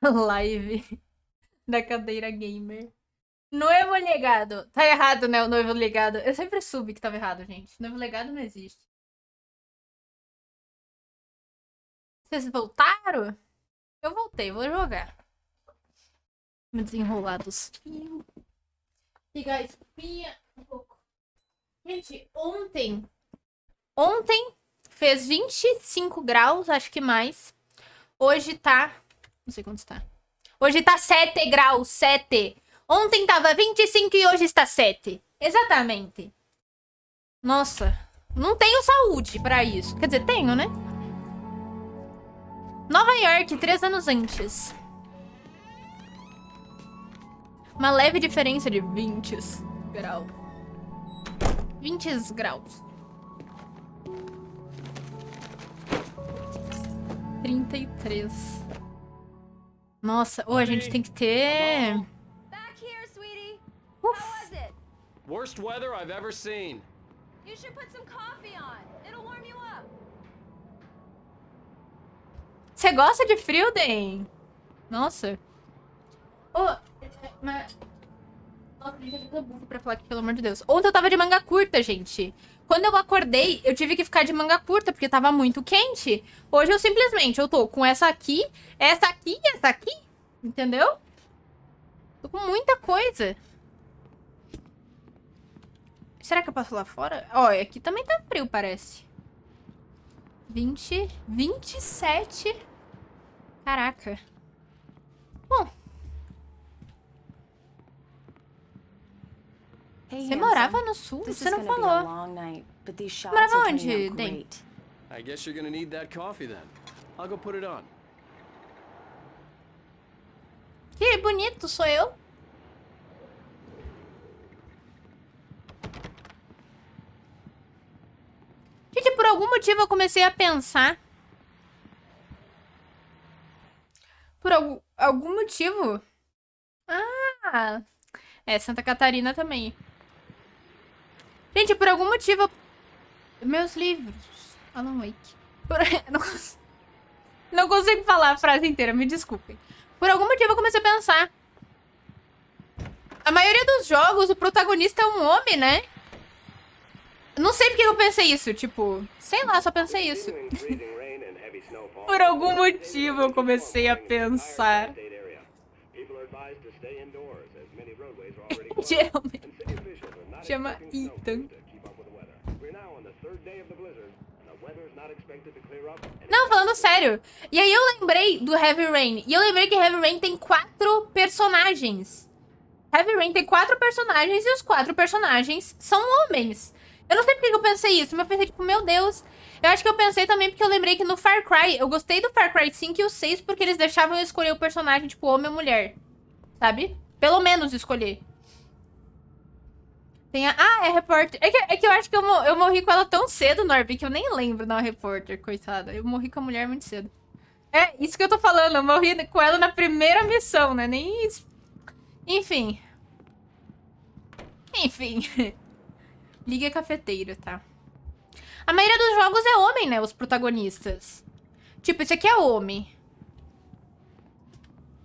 Live da cadeira gamer. Noivo legado. Tá errado, né? O noivo legado. Eu sempre soube que tava errado, gente. Noivo legado não existe. Vocês voltaram? Eu voltei, vou jogar. Me desenrolar dos fios. Pegar a espinha um pouco. Gente, ontem fez 25 graus, acho que mais. Hoje tá. Não sei quanto está. Hoje tá 7 graus, 7. Ontem tava 25 e hoje está 7. Exatamente. Nossa, não tenho saúde pra isso. Quer dizer, tenho, né? Nova York, 3 anos antes. Uma leve diferença de 20 graus. 20 graus. 33. Nossa, a gente tem que ter... Back here, sweetie. Uf. How was it? Worst weather I've ever seen. You should put some coffee on. It'll warm you up. Você gosta de frio, Den? Nossa. Mas... Nossa, gente, eu tô burro pra falar aqui, pelo amor de Deus. Ontem eu tava de manga curta, gente. Quando eu acordei, eu tive que ficar de manga curta, porque tava muito quente. Hoje eu simplesmente, eu tô com essa aqui e essa aqui. Entendeu? Tô com muita coisa. Será que eu passo lá fora? Ó, aqui também tá frio, parece. 27. Caraca. Bom. Você morava no sul? Você não falou. Morava onde, Den? I guess you're gonna need that coffee then. I'll go put it on. Que bonito, sou eu. Gente, por algum motivo eu comecei a pensar. Por algum motivo. Ah, Santa Catarina também. Gente, por algum motivo... Meus livros. Alan Wake. Não consigo falar a frase inteira, me desculpem. Por algum motivo eu comecei a pensar. A maioria dos jogos, o protagonista é um homem, né? Não sei porque eu pensei isso, tipo... Sei lá, só pensei isso. Por algum motivo eu comecei a pensar. Geralmente chama Ethan. Não, falando sério. E aí eu lembrei do Heavy Rain. E eu lembrei que Heavy Rain tem 4 personagens. Heavy Rain tem 4 personagens e os 4 personagens são homens. Eu não sei porque eu pensei isso, mas eu pensei, tipo, meu Deus. Eu acho que eu pensei também porque eu lembrei que no Far Cry, eu gostei do Far Cry 5 e o 6 porque eles deixavam eu escolher o personagem, tipo, homem ou mulher. Sabe? Pelo menos escolher. Tem a... Ah, é repórter. É que eu acho que eu morri com ela tão cedo, Norby, que eu nem lembro da repórter, coitada. Eu morri com a mulher muito cedo. É, isso que eu tô falando. Eu morri com ela na primeira missão, né? Nem isso. Enfim. Liga cafeteira, tá? A maioria dos jogos é homem, né? Os protagonistas. Tipo, esse aqui é homem.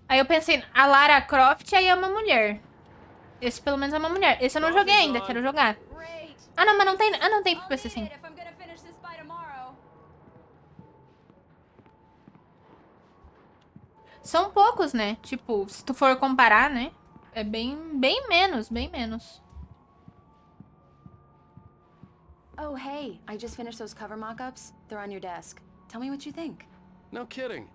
Aí eu pensei, a Lara Croft aí é uma mulher. Esse pelo menos é uma mulher. Esse eu não joguei ainda, quero jogar. Ah, não, mas não tem... Ah, não tem pro PC sim. São poucos, né? Tipo, se tu for comparar, né? É bem menos, bem menos. Oh, hey, I just finished those cover mock-ups. They're on your desk. Tell me what you think. No kidding.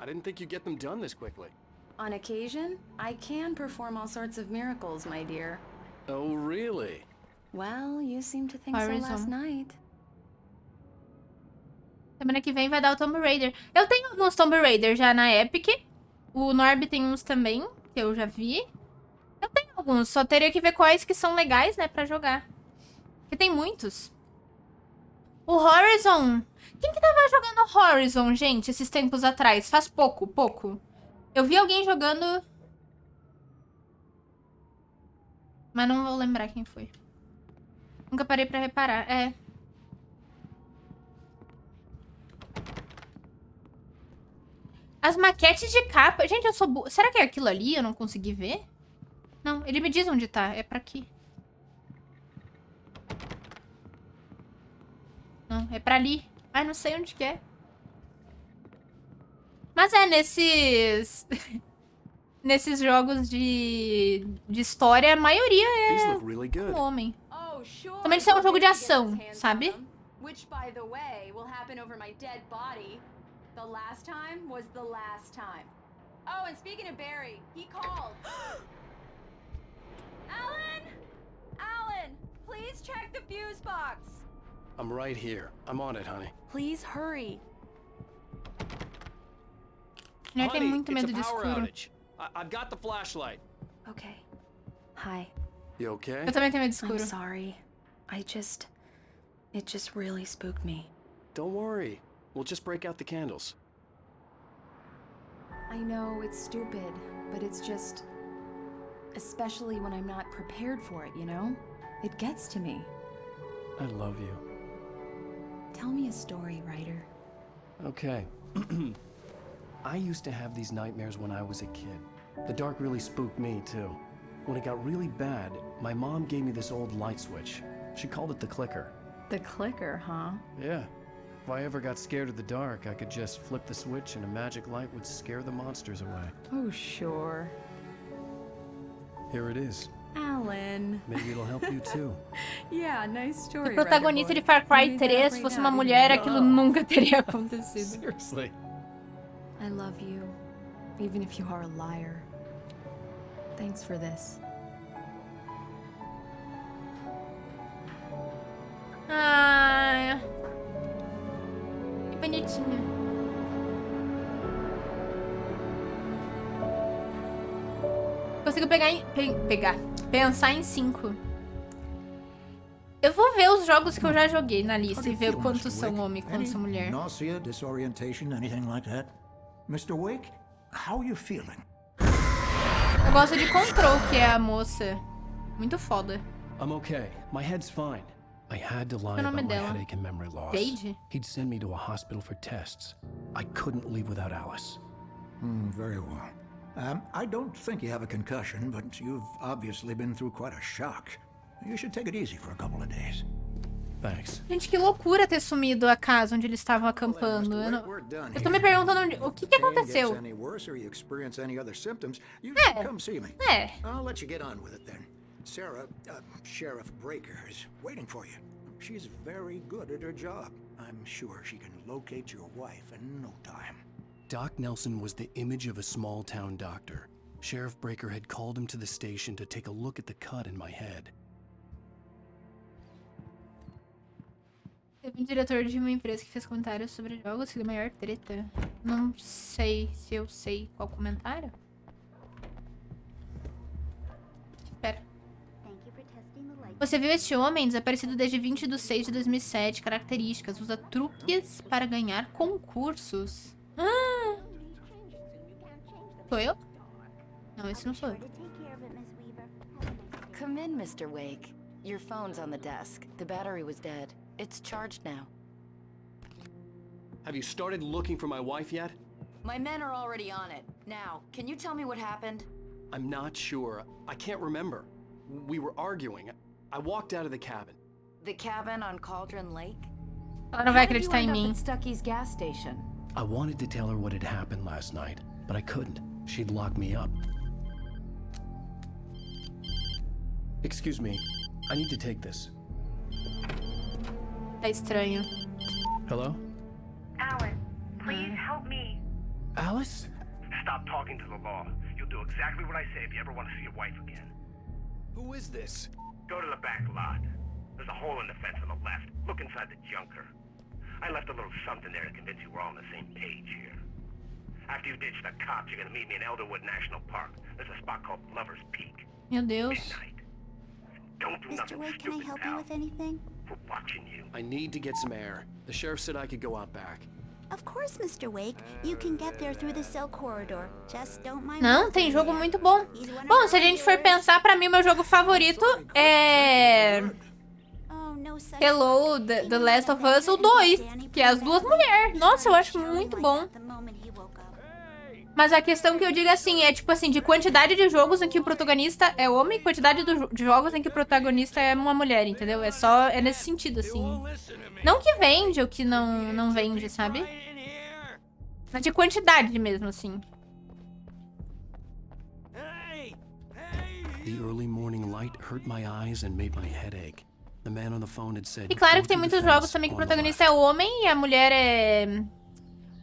I didn't think you'd get them done this quickly. On occasion, I can perform all sorts of miracles, my dear. Oh, really? Well, you seem to think so last night. Semana que vem vai dar o Tomb Raider. Eu tenho alguns Tomb Raider já na Epic. O Norb tem uns também, que eu já vi. Eu tenho alguns, só teria que ver quais que são legais, né, pra jogar. Porque tem muitos. O Horizon. Quem que tava jogando Horizon, gente, esses tempos atrás? Faz pouco. Eu vi alguém jogando... Mas não vou lembrar quem foi. Nunca parei pra reparar. É. As maquetes de capa... Gente, eu sou burra. Será que é aquilo ali? Eu não consegui ver? Não, ele me diz onde tá. É pra aqui. Não, é pra ali. Ai, não sei onde que é. Mas é, nesses... nesses jogos de história, a maioria These é look really good. um homem. Oh, sure. Também isso é um jogo de ação, sabe? Which, by the way, will happen over my dead body. The last time was the last time. Oh, and speaking of Barry, he called. Alan! Alan, please check the fuse box. I'm right here. I'm on it, honey. Please hurry. Mulher tem Honey, muito it's medo a de power escuro. outage. I've got the flashlight. Okay. Hi. You okay? Eu também tenho medo de I'm escuro. sorry. It just really spooked me. Don't worry. We'll just break out the candles. I know it's stupid, but it's just... Especially when I'm not prepared for it, you know? It gets to me. I love you. Tell me a story, writer. Okay. I used to have these nightmares when I was a kid. The dark really spooked me, too. When it got really bad, my mom gave me this old light switch. She called it the clicker. The clicker, huh? Yeah. If I ever got scared of the dark, I could just flip the switch and a magic light would scare the monsters away. Oh, sure. Here it is. Alan. Maybe it'll help you, too. Yeah, nice Se story, o protagonista de Far Cry 3 fosse uma mulher, aquilo nunca teria acontecido. Seriously. I love you, even if you are a liar. Thanks for this. Ai. Que bonitinho. Consigo pensar em 5. Eu vou ver os jogos que eu já joguei na lista e ver quantos são homem e quantos são mulher. Nausea, disorientation, anything like that? Mr. Wake, how are you feeling? Eu gosto de Control, que é a moça. Muito foda. I'm okay. My head's fine. I had to lie Qual é o nome about my dela? headache and memory loss. Jade? He'd send me to a hospital for tests. I couldn't leave without Alice. Very well. I don't think you have a concussion, but you've obviously been through quite a shock. You should take it easy for a couple of days. Thanks. Gente, que loucura ter sumido a casa onde eles estavam acampando. Eu tô me perguntando o que aconteceu. É. I'll let you get on with it then. Sarah, Sheriff Breaker, is waiting for you. She's very good at her job. I'm sure she can locate your wife in no time. Doc Nelson was the image of a small-town doctor. Sheriff Breaker had called him to the station to take a look at the cut in my head. Teve um diretor de uma empresa que fez comentários sobre jogos que deu maior treta. Não sei se eu sei qual comentário. Espera. Você viu este homem desaparecido desde 20/6/2007. Características. Usa truques para ganhar concursos. Sou eu? Não, esse não sou eu. Come in, Mr. Wake. Your phone's on the desk. The battery was dead. It's charged now. Have you started looking for my wife yet? My men are already on it. Now, can you tell me what happened? I'm not sure. I can't remember. We were arguing. I walked out of the cabin. The cabin on Cauldron Lake? Ela não vai acreditar em mim. Stucky's gas station. I wanted to tell her what had happened last night, but I couldn't. She'd lock me up. Excuse me. I need to take this. Tá estranho. Hello? Alan, please help me. Alice? Stop talking to the law. You'll do exactly what I say if you ever want to see your wife again. Who is this? Go to the back lot. There's a hole in the fence on the left. Look inside the junker. I left a little something there to convince you we're all on the same page here. After you ditch the cops, you're gonna meet me in Elderwood National Park. There's a spot called Lover's Peak. Meu Deus. Midnight. Don't do Mr. nothing Wake, can I stupid, help pal. you with anything? We're watching you. I need to get some air. The sheriff said I could go out back. Of course, Mr. Wake. You can get there through the cell corridor. Just don't mind. Não, tem jogo muito bom. Bom, se a gente for pensar, pra mim, o meu jogo favorito é... Oh, no such Hello, The Last of Us, o 2, que é as duas mulheres. Nossa, eu acho muito bom. The moment he woke up. Mas a questão que eu digo assim, é tipo assim, de quantidade de jogos em que o protagonista é homem, quantidade de jogos em que o protagonista é uma mulher, entendeu? É nesse sentido, assim. Não que vende ou que não vende, sabe? Mas de quantidade mesmo, assim. The early morning light hurt my eyes and made my head ache. The man on the phone had said, E claro que tem muitos jogos também que o protagonista é homem e a mulher é...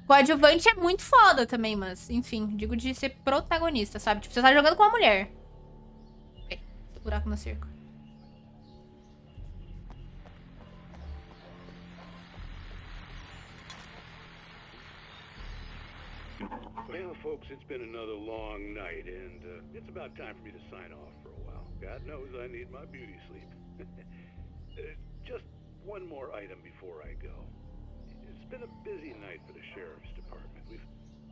Coadjuvante é muito foda também, mas, enfim, digo de ser protagonista, sabe? Tipo, você tá jogando com uma mulher. Buraco no cerco. Well, folks, it's been another long night, and it's about time for me to sign off for a while. God knows I need my beauty sleep. Just one more item before I go. It's been a busy night for the sheriff's department. We've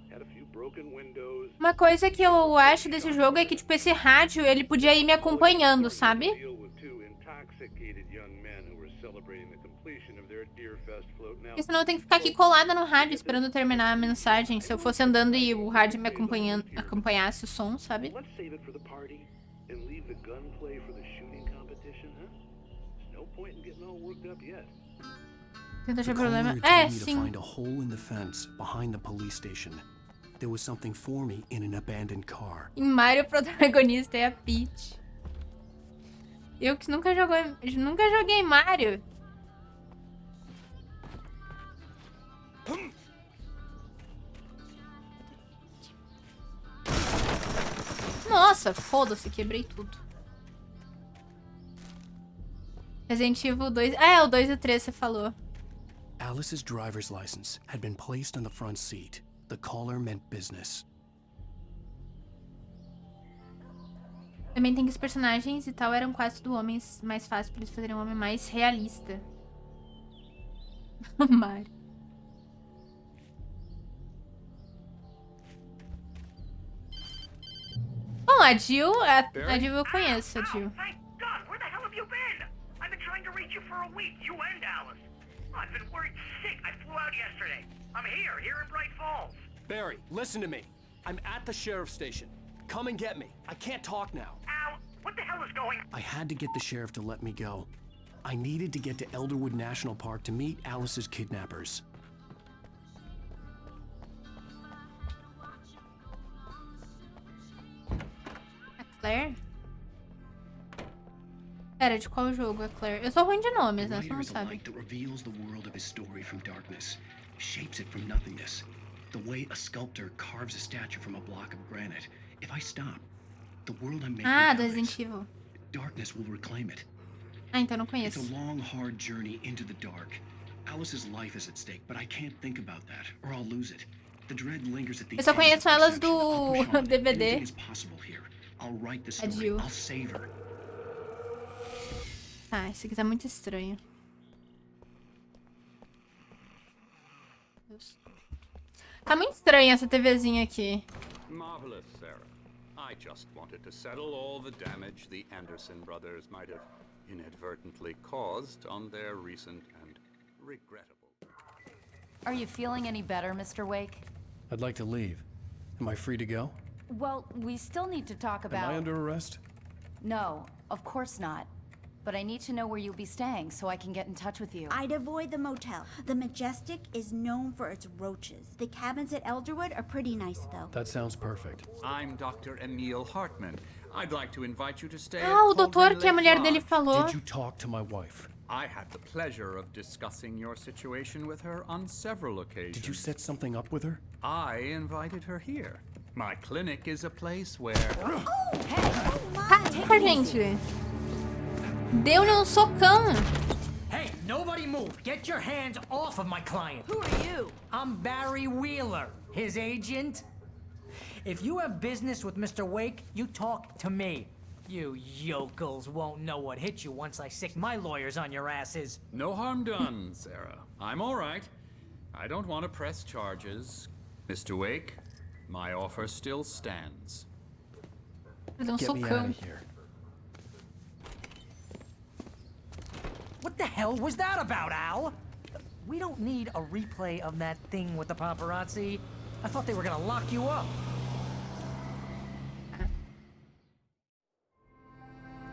had a few broken windows. Uma coisa que eu acho desse jogo é que, tipo, esse rádio, ele podia ir me acompanhando, sabe? Porque senão eu tenho que ficar aqui colada no rádio esperando terminar a mensagem. Se eu fosse andando e o rádio me acompanhasse o som, sabe? Tenta achar problema. É, sim. Em Mario, o protagonista é a Peach. Eu que nunca joguei Mario. Nossa, foda-se, quebrei tudo. Resident Evil 2... É, o 2 e o 3 você falou. Alice's driver's license had been placed on the front seat. The caller meant business. Também tem que os personagens e tal eram quase tudo homens, mais fácil pra eles fazerem um homem mais realista. Mario. Bom, a Jill eu conheço, a Jill. Thank God, where the hell have you been? I've been trying to reach you for a week, you and Alice. I've been worried sick. I flew out yesterday. I'm here in Bright Falls. Barry, listen to me. I'm at the sheriff's station. Come and get me. I can't talk now. Al, what the hell is going on? I had to get the sheriff to let me go. I needed to get to Elderwood National Park to meet Alice's kidnappers. Claire? Pera, de qual jogo é Claire? Eu sou ruim de nomes, né? Você não sabe. That reveals the world of his story from darkness, shapes it from nothingness. The way a sculptor carves a statue from a block of granite. If I stop, the world I'm making do Resident Evil. Darkness will reclaim it. Ah, então não conheço. It's a long, hard journey into the dark. Alice's life is at stake, but I can't think about that, or I'll lose it. The dread lingers at the Eu só conheço elas do DVD. Anything is possible here. I'll write the story. I'll save her. Ah, esse aqui tá muito estranho. Tá muito estranha essa TVzinha aqui. Marvelous, Sarah. I just wanted to settle all the damage the Anderson brothers might have inadvertently caused on their recent and regrettable. Are you feeling any better, Mr. Wake? I'd like to leave. Am I free to go? Well, we still need to talk about... Am I under arrest? No, of course not. But I need to know where you'll be staying so I can get in touch with you. I'd avoid the motel. The Majestic is known for its roaches. The cabins at Elderwood are pretty nice, though. That sounds perfect. I'm Dr. Emil Hartman. I'd like to invite you to stay Ah, o doutor que a mulher dele falou. Did you talk to my wife? I had the pleasure of discussing your situation with her on several occasions. Did you set something up with her? I invited her here. My clinic is a place where... Oh, hey! Oh, my! Caraca, gente. Deu-lhe socão. Hey, nobody move. Get your hands off of my client. Who are you? I'm Barry Wheeler, his agent. If you have business with Mr. Wake, you talk to me. You yokels won't know what hit you once I sick my lawyers on your asses. No harm done, Sarah. I'm all right. I don't want to press charges. Mr. Wake, my offer still stands. Get me out of here. What the hell was that about, Al? We don't need a replay of that thing with the paparazzi. I thought they were gonna lock you up.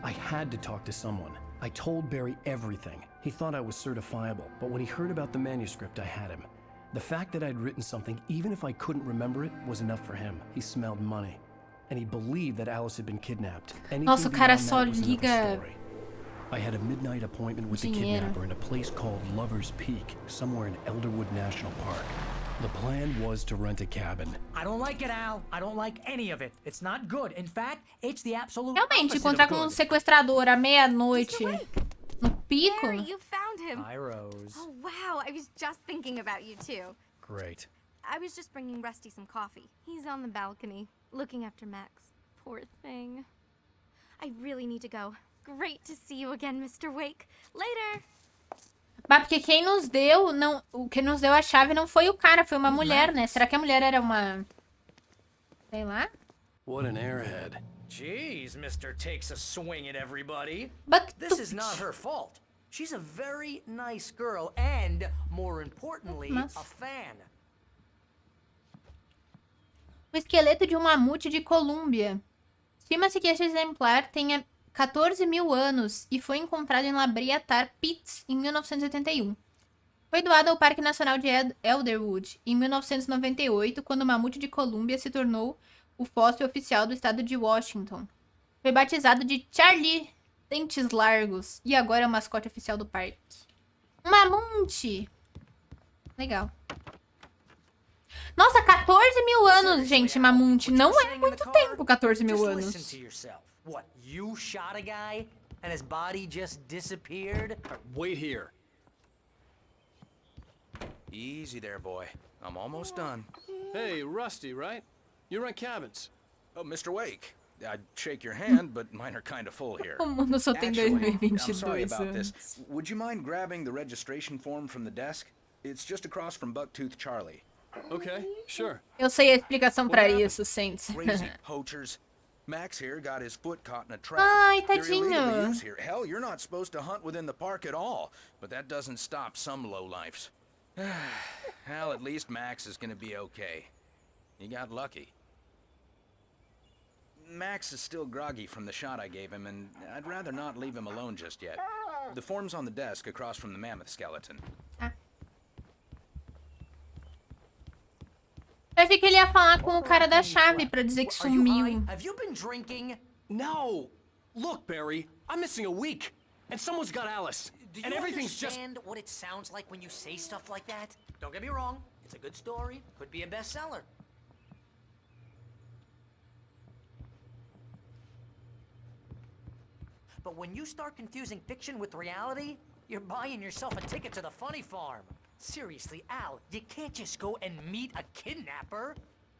I had to talk to someone. I told Barry everything. He thought I was certifiable, but when he heard about the manuscript, I had him. The fact that I'd written something, even if I couldn't remember it, was enough for him. He smelled money. And he believed that Alice had been kidnapped. Nossa, o cara só liga I had a midnight appointment with the kidnapper in a place called Lover's Peak, somewhere in Elderwood National Park. The plan was to rent a cabin. I don't like it, Al. I don't like any of it. It's not good. In fact, it's the absolute Realmente, opposite encontrar of com um good. sequestrador à meia-noite no pico. Barry, you found him. Hi, Rose. Oh, wow. I was just thinking about you, too. Great. I was just bringing Rusty some coffee. He's on the balcony, looking after Max. Poor thing. I really need to go. Great to see you again, Mr. Wake. Later. Bah, porque quem nos deu, o que nos deu a chave não foi o cara, foi uma mulher, né? Será que a mulher era uma... sei lá? What an airhead. Jeez, Mr. Takes a swing at everybody. But this is not her fault. She's a very nice girl and, more importantly, a fan. O esqueleto de um mamute de Colômbia. Estima-se que este exemplar tenha 14.000 anos e foi encontrado em La Brea Tar Pits em 1981. Foi doado ao Parque Nacional de Elderwood em 1998, quando o mamute de Colômbia se tornou o fóssil oficial do estado de Washington. Foi batizado de Charlie Dentes Largos e agora é o mascote oficial do parque. Um mamute! Legal. Nossa, 14.000 anos, gente, mamute. Não é muito tempo, 14.000 anos. What, you shot a guy and his body just disappeared? Wait here. Easy there, boy. I'm almost done. Hey, Rusty, right? You rent cabins. Oh, Mr. Wake. I'd shake your hand, but mine are kind of full here. O mundo só tem Actually, 2022 I'm sorry about anos. this. Would you mind grabbing the registration form from the desk? It's just across from Bucktooth Charlie. Okay, sure. Eu sei a explicação pra isso, Saints. Crazy poachers. Max here got his foot caught in a trap. Ai, They're illegally tadinho. used here. Hell, you're not supposed to hunt within the park at all, but that doesn't stop some lowlifes. Hell, at least Max is gonna be okay. He got lucky. Max is still groggy from the shot I gave him, and I'd rather not leave him alone just yet. The form's on the desk across from the mammoth skeleton. Eu achei que ele ia falar com o cara da chave pra dizer que sumiu. Have you been drinking? No! Look, Barry, I'm missing a week, and someone's got Alice, Do and you everything's just... understand what it sounds like when you say stuff like that? Don't get me wrong, it's a good story, could be a bestseller. But when you start confusing fiction with reality, you're buying yourself a ticket to the funny farm. Seriously, Al, you can't just go and meet a kidnapper.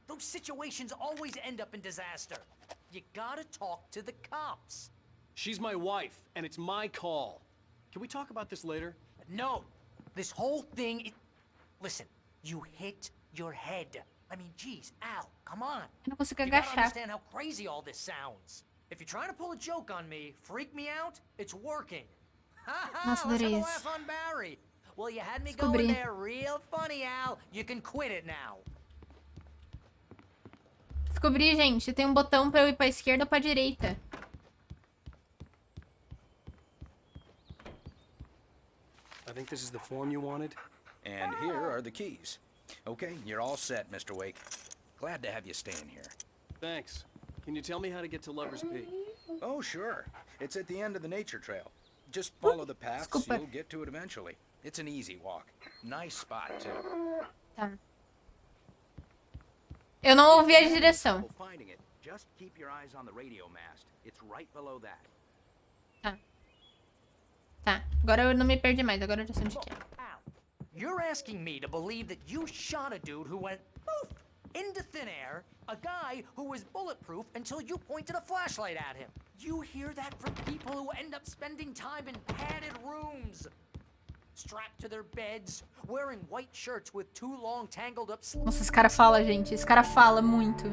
Those situations always end up in disaster. You gotta talk to the cops. She's my wife, and it's my call. Can we talk about this later? No, this whole thing Listen, you hit your head. I mean, geez, Al, come on. Eu não consigo You gotta agachar. understand how crazy all this sounds. If you're trying to pull a joke on me, freak me out, it's working. Ha ha, Nossa, let's have a adorei laugh isso. on Barry. Well, you had me Descobri. going there real funny, Al. You can quit it now. Descobri, gente. Tem um botão pra eu ir pra esquerda ou pra direita. I think this is the form you wanted. And here are the keys. Okay, you're all set, Mr. Wake. Glad to have you staying here. Thanks. Can you tell me how to get to Lover's Peak? Oh, sure. It's at the end of the nature trail. Just follow the paths, Desculpa. you'll get to it eventually. It's an easy walk. Nice spot, too. Tá. Eu não ouvi a direção. Finding it. Just keep your eyes on the radio mast. It's right below that. Tá. Tá. Agora eu não me perdi mais. Agora eu já sei onde que é. Al, you're asking me to believe that you shot a dude who went poof into thin air, a guy who was bulletproof until you pointed a flashlight at him. You hear that from people who end up spending time in padded rooms, strapped to their beds, wearing white shirts with too long tangled up sleeves. Nossa, esse cara fala, gente. Esse cara fala muito.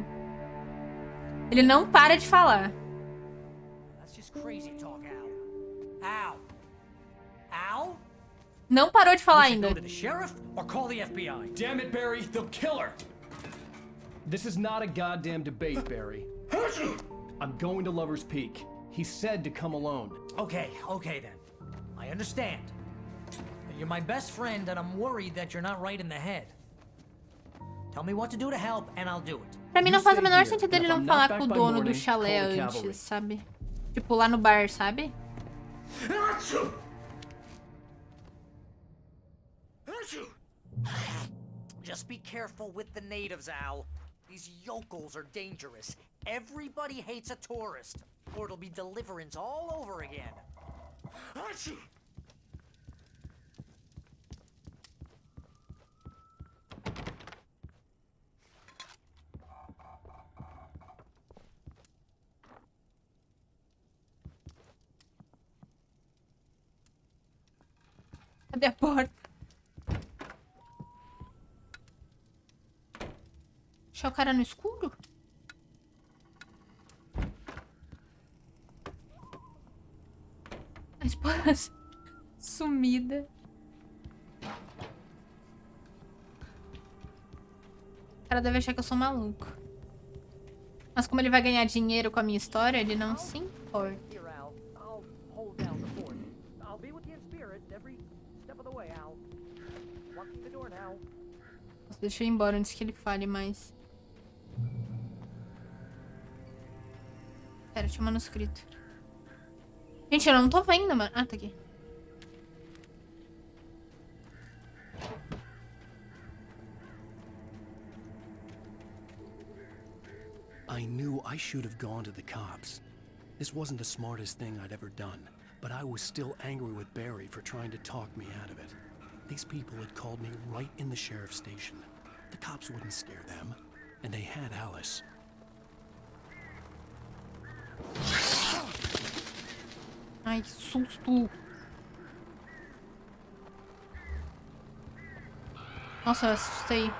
Ele não para de falar. That's just crazy talk, Al. Al. Al? Não parou de falar We should ainda. go to the sheriff or call the FBI. Damn it, Barry, they'll kill her. This is not a goddamn debate, Barry. I'm going to Lover's Peak. He said to come alone. Okay then. I understand. You're my best friend, and I'm worried that you're not right in the head. Tell me what to do to help, and I'll do it. Pra mim não faz o menor sentido ele não falar com o dono do chalé antes, sabe? Tipo, lá no bar, sabe? Just be careful with the natives, Al. These yokels are dangerous. Everybody hates a tourist, or it'll be deliverance all over again. Cadê a porta? Deixar o cara no escuro? A esposa sumida. O cara deve achar que eu sou maluco. Mas como ele vai ganhar dinheiro com a minha história, ele não se importa. Deixa eu ir embora antes que ele fale mais. Pera, tinha um manuscrito. Gente, eu não tô vendo, mano. Ah, tá aqui. I knew I should have gone to the cops. This wasn't the smartest thing I'd ever done, but I was still angry with Barry for trying to talk me out of it. These people had called me right in the sheriff's station. The cops wouldn't scare them, and they had Alice. Ai, que susto. Nossa, eu assustei.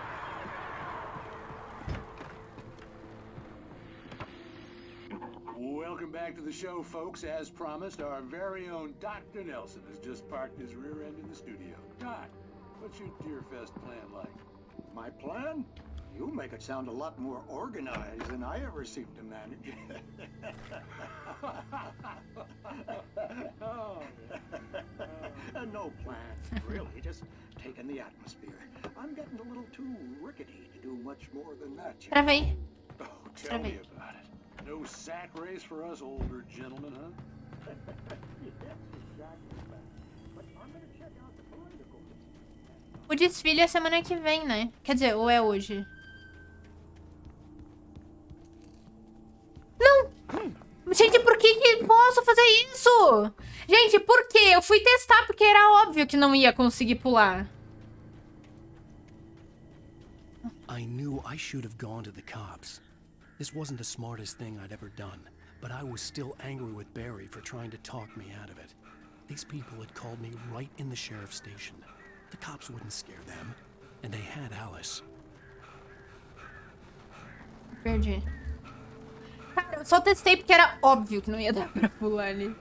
Welcome back to the show, folks. As promised, our very own Dr. Nelson has just parked his rear end in the studio. Doc, what's your Deer Fest plan like? My plan? You make it sound a lot more organized than I ever seem to manage. No plan, really, just taking the atmosphere. I'm getting a little too rickety to do much more than that. Travei. Oh, tell me about it. No sack race for us older gentlemen, huh? Yes, exactly. But I'm gonna check out the political. O desfile é semana que vem, né? Quer dizer, ou é hoje? Não! Gente, por que posso fazer isso? Gente, por quê? Eu fui testar porque era óbvio que não ia conseguir pular. I knew I should have gone to the cops. This wasn't the smartest thing I'd ever done, but I was still angry with Barry for trying to talk me out of it. These people had called me right in the sheriff's station. The cops wouldn't scare them, and they had Alice. Perdi. Cara, eu só testei porque era óbvio que não ia dar pra pular ali.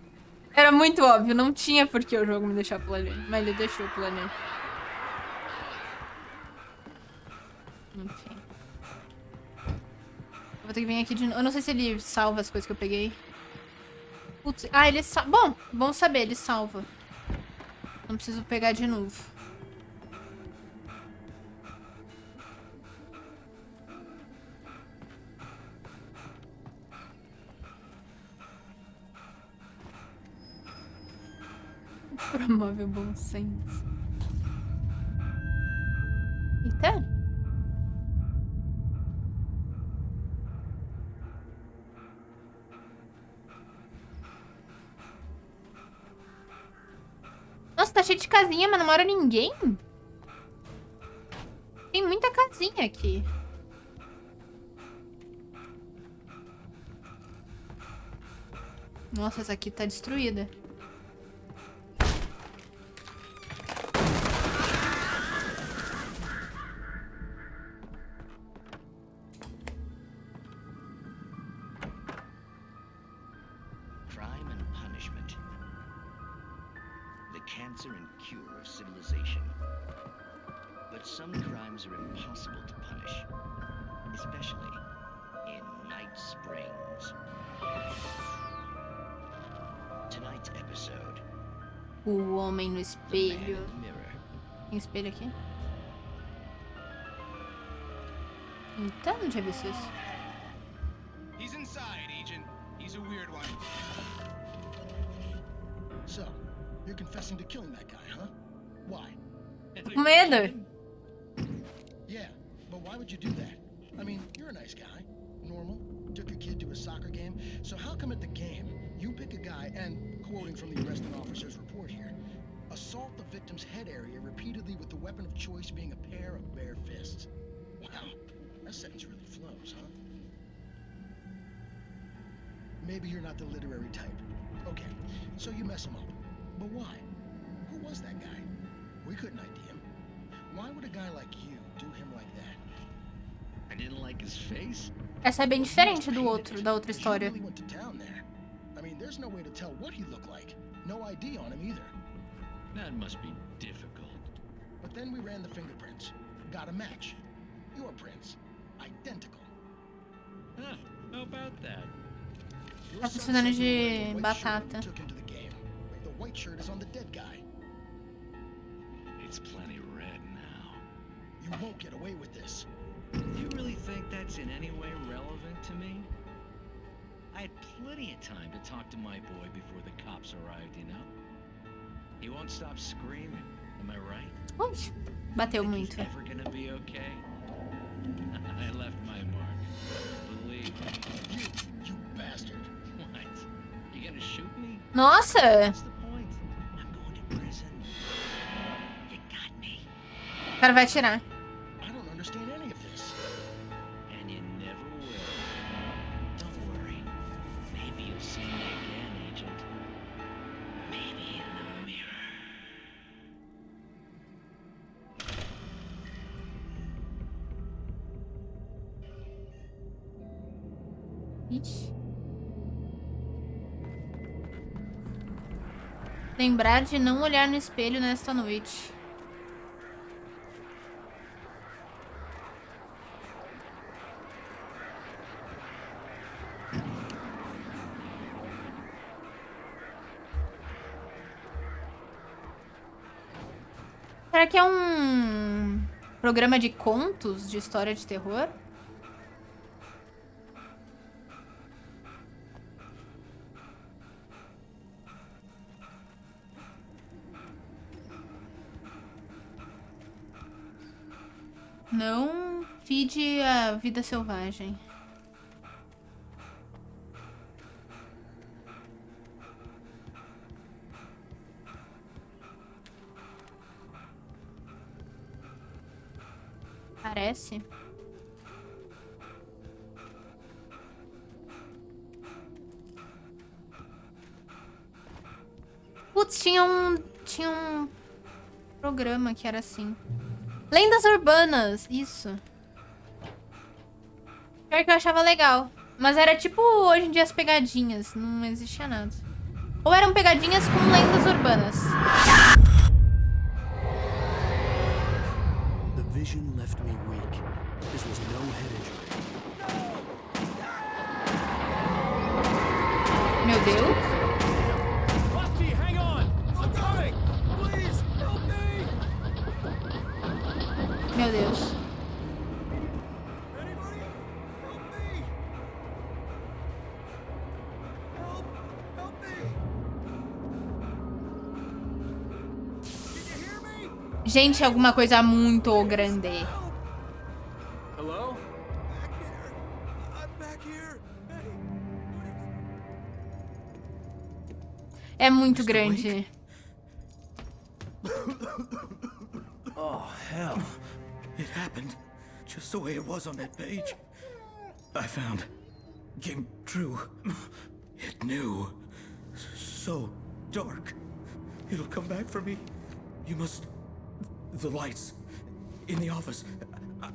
Era muito óbvio, não tinha por que o jogo me deixar pular ali. Mas ele deixou pular ali. Enfim. Eu vou ter que vir aqui de novo. Eu não sei se ele salva as coisas que eu peguei. Putz. Ah, ele salva. Bom, bom saber, ele salva. Não preciso pegar de novo. Promove o bom senso. Eita. Nossa, tá cheio de casinha, mas não mora ninguém? Tem muita casinha aqui. Nossa, essa aqui tá destruída. Crime and punishment. The cancer and cure of civilization. But some crimes are impossible to punish. especially in Night Springs. Tonight's episode. O homem no espelho. The Man in the Mirror. Tem espelho aqui? Então, não tinha visto isso. He's inside, Agent. He's a weird one. So, you're confessing to killing that guy, huh? Why? Com medo. Yeah, but why would you do that? I mean, you're a nice guy. Normal. Took your kid to a soccer game. So how come at the game, you pick a guy and, quoting from the arresting officer's report here, assault the victim's head area repeatedly with the weapon of choice being a pair of bare fists? Wow, that sentence really flows, huh? Maybe you're not the literary type. Okay, so you mess him up. But why? Who was that guy? We couldn't ID him. Why would a guy like you do him like that? I didn't like his face. Essa é bem diferente da outra história. You really went to town there. I mean, there's no way to tell what he looked like. No ID on him either. That must be difficult. But then we ran the fingerprints. Got a match. Your prints. Identical. Huh, how about that? Tá precisando de batata. The white shirt is on the dead guy. It's plenty red now. You won't get away with this. You really think that's in any way relevant to me? I had plenty of time to talk to my boy before the cops arrived, you know? He won't stop screaming, am I right? Ui, bateu muito. He's never gonna be okay. I left my mark. Believe me. You bastard. What? You gonna shoot me? Nossa! What's the point? I'm going to prison. You got me. O cara vai atirar. I don't understand any of this. And you never will. Don't worry. Maybe you'll see me again, Agent. Maybe in the mirror. Ixi. Lembrar de não olhar no espelho nesta noite. Será que é um programa de contos de história de terror? Não feed a vida selvagem. Parece. Putz, tinha um programa que era assim. Lendas urbanas, isso. Pior que eu achava legal. Mas era tipo hoje em dia as pegadinhas. Não existia nada. Ou eram pegadinhas com lendas urbanas. The vision left me weak. This was no head injury. Meu Deus. Rusty, hang on! I'm coming! Please, help me! Meu Deus. Anybody? Help me! Help me! Can you hear me? Gente, alguma coisa muito grande. Hello? Back here. I'm back here. Hey. É muito grande. Oh, hell. It happened just the way it was on that page. I found. Came true. It knew. So dark. It'll come back for me. You must... The lights. In the office.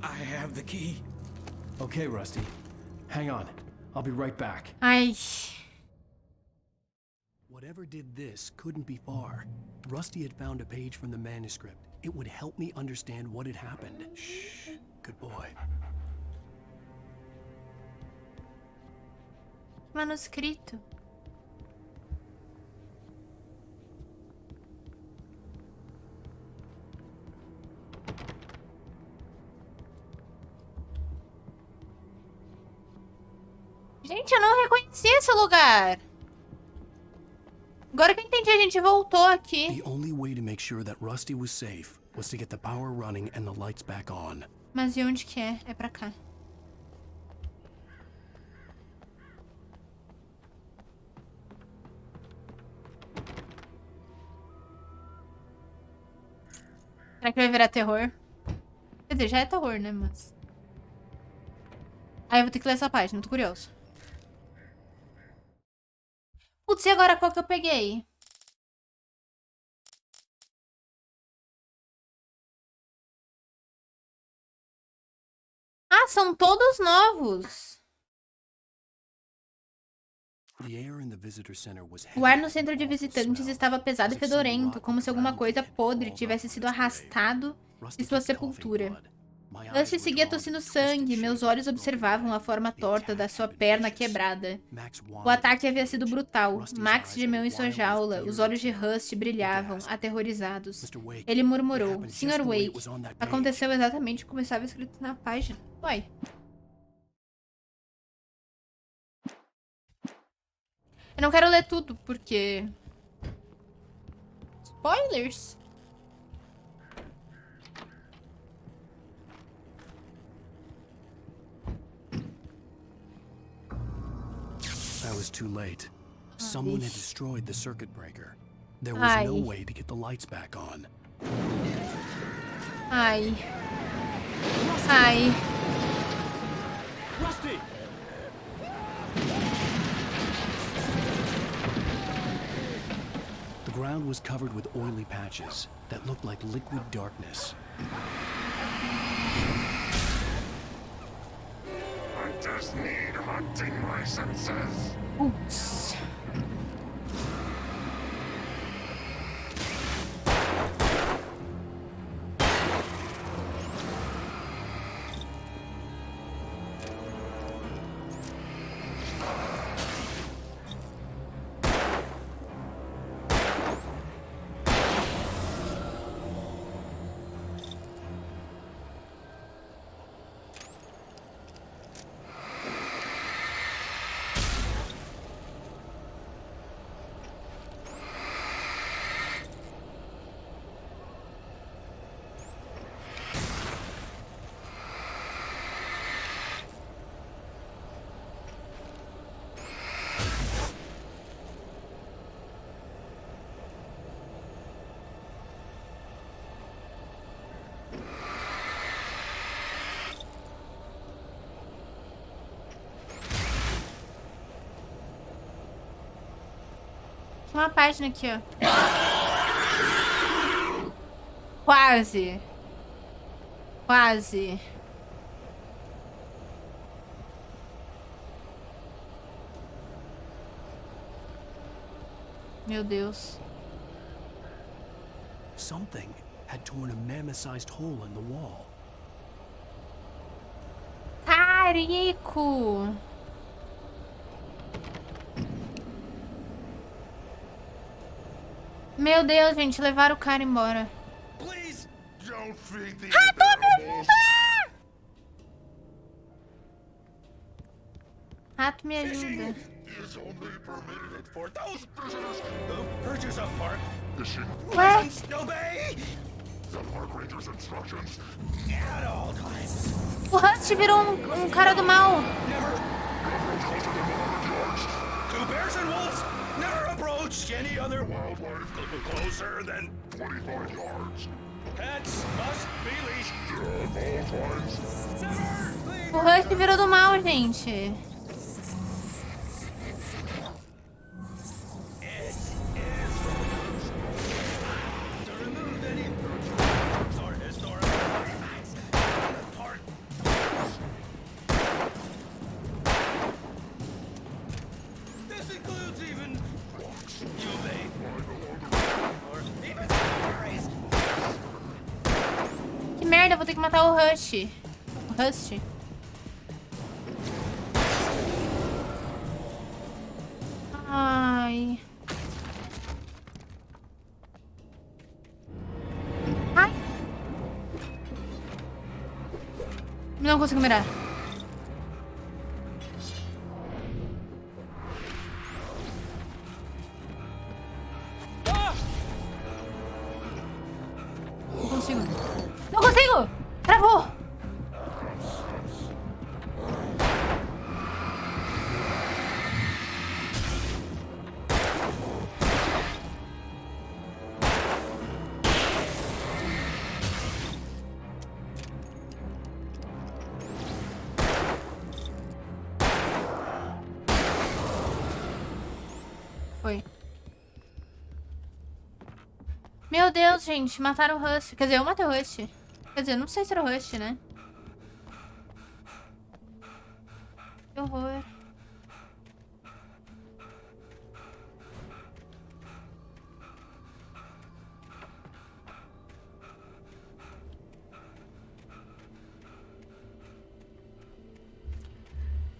I have the key. Okay, Rusty. Hang on. I'll be right back. Ai. Whatever did this couldn't be far. Rusty had found a page from the manuscript. It would help me understand what had happened. Shh. Good boy. Manuscrito. Gente, eu não reconheci esse lugar. Agora que eu entendi, a gente voltou aqui. The only way to make sure that Rusty was safe was to get the power running and the lights back on. Mas e onde que é? É pra cá. Será que vai virar terror? Quer dizer, já é terror, né, mas... Aí eu vou ter que ler essa página, tô curioso. Putz, e agora qual que eu peguei? Ah, são todos novos. O ar no centro de visitantes estava pesado e fedorento, como se alguma coisa podre tivesse sido arrastado de sua sepultura. Rusty seguia tossindo sangue, meus olhos observavam a forma torta da sua perna quebrada. O ataque havia sido brutal. Max gemeu em sua jaula, os olhos de Rusty brilhavam, aterrorizados. Ele murmurou, Sr. Wake, aconteceu exatamente como estava escrito na página. Uai. Eu não quero ler tudo, porque... Spoilers! I was too late. Someone had destroyed the circuit breaker. There was no way to get the lights back on. Ai. Ai. Rusty! The ground was covered with oily patches that looked like liquid darkness. I just need hunting licenses. Oops. Tinha uma página aqui, ó. Quase. Quase. Meu Deus. Something had torn a mammoth-sized hole in the wall. Carico! Meu Deus, gente, levaram o cara embora. Rato, me ajuda! Rato, me ajuda. Ué? O Rust virou um cara do mal. Any other wildlife closer than 25 yards. Pets must be leashed at all times. O Rush virou do mal, gente. Merda, vou ter que matar o Rush. O Rust. Ai. Ai. Não consigo mirar. Não consigo. Não consigo! Travou! Foi. Meu Deus, gente. Mataram o Rush. Quer dizer, eu matei o Rush. Quer dizer, não sei se era o Rush, né? Que horror.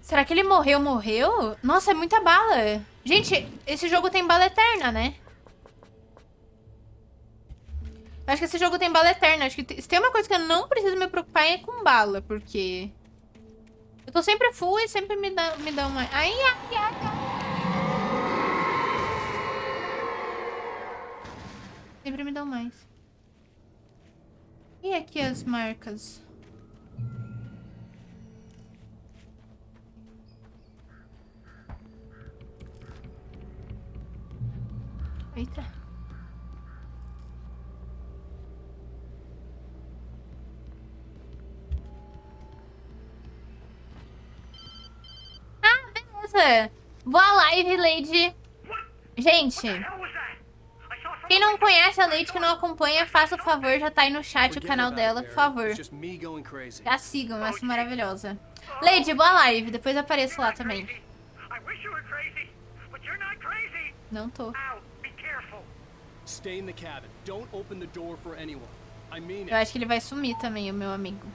Será que ele morreu? Nossa, é muita bala. Gente, esse jogo tem bala eterna, né? Eu acho que esse jogo tem bala eterna. Acho que se tem uma coisa que eu não preciso me preocupar é com bala, porque... eu tô sempre full e sempre me dá uma... Ai, ai, ai, ai. Sempre me dão mais. E aqui as marcas? Eita. Ah, beleza. Boa live, Lady. Gente, quem não conhece a Lady, que não acompanha, faça o favor, já tá aí no chat o canal dela, por favor. Já sigam, acho maravilhosa. Lady, boa live. Depois eu apareço lá também. Não tô. Eu acho que ele vai sumir também, o meu amigo.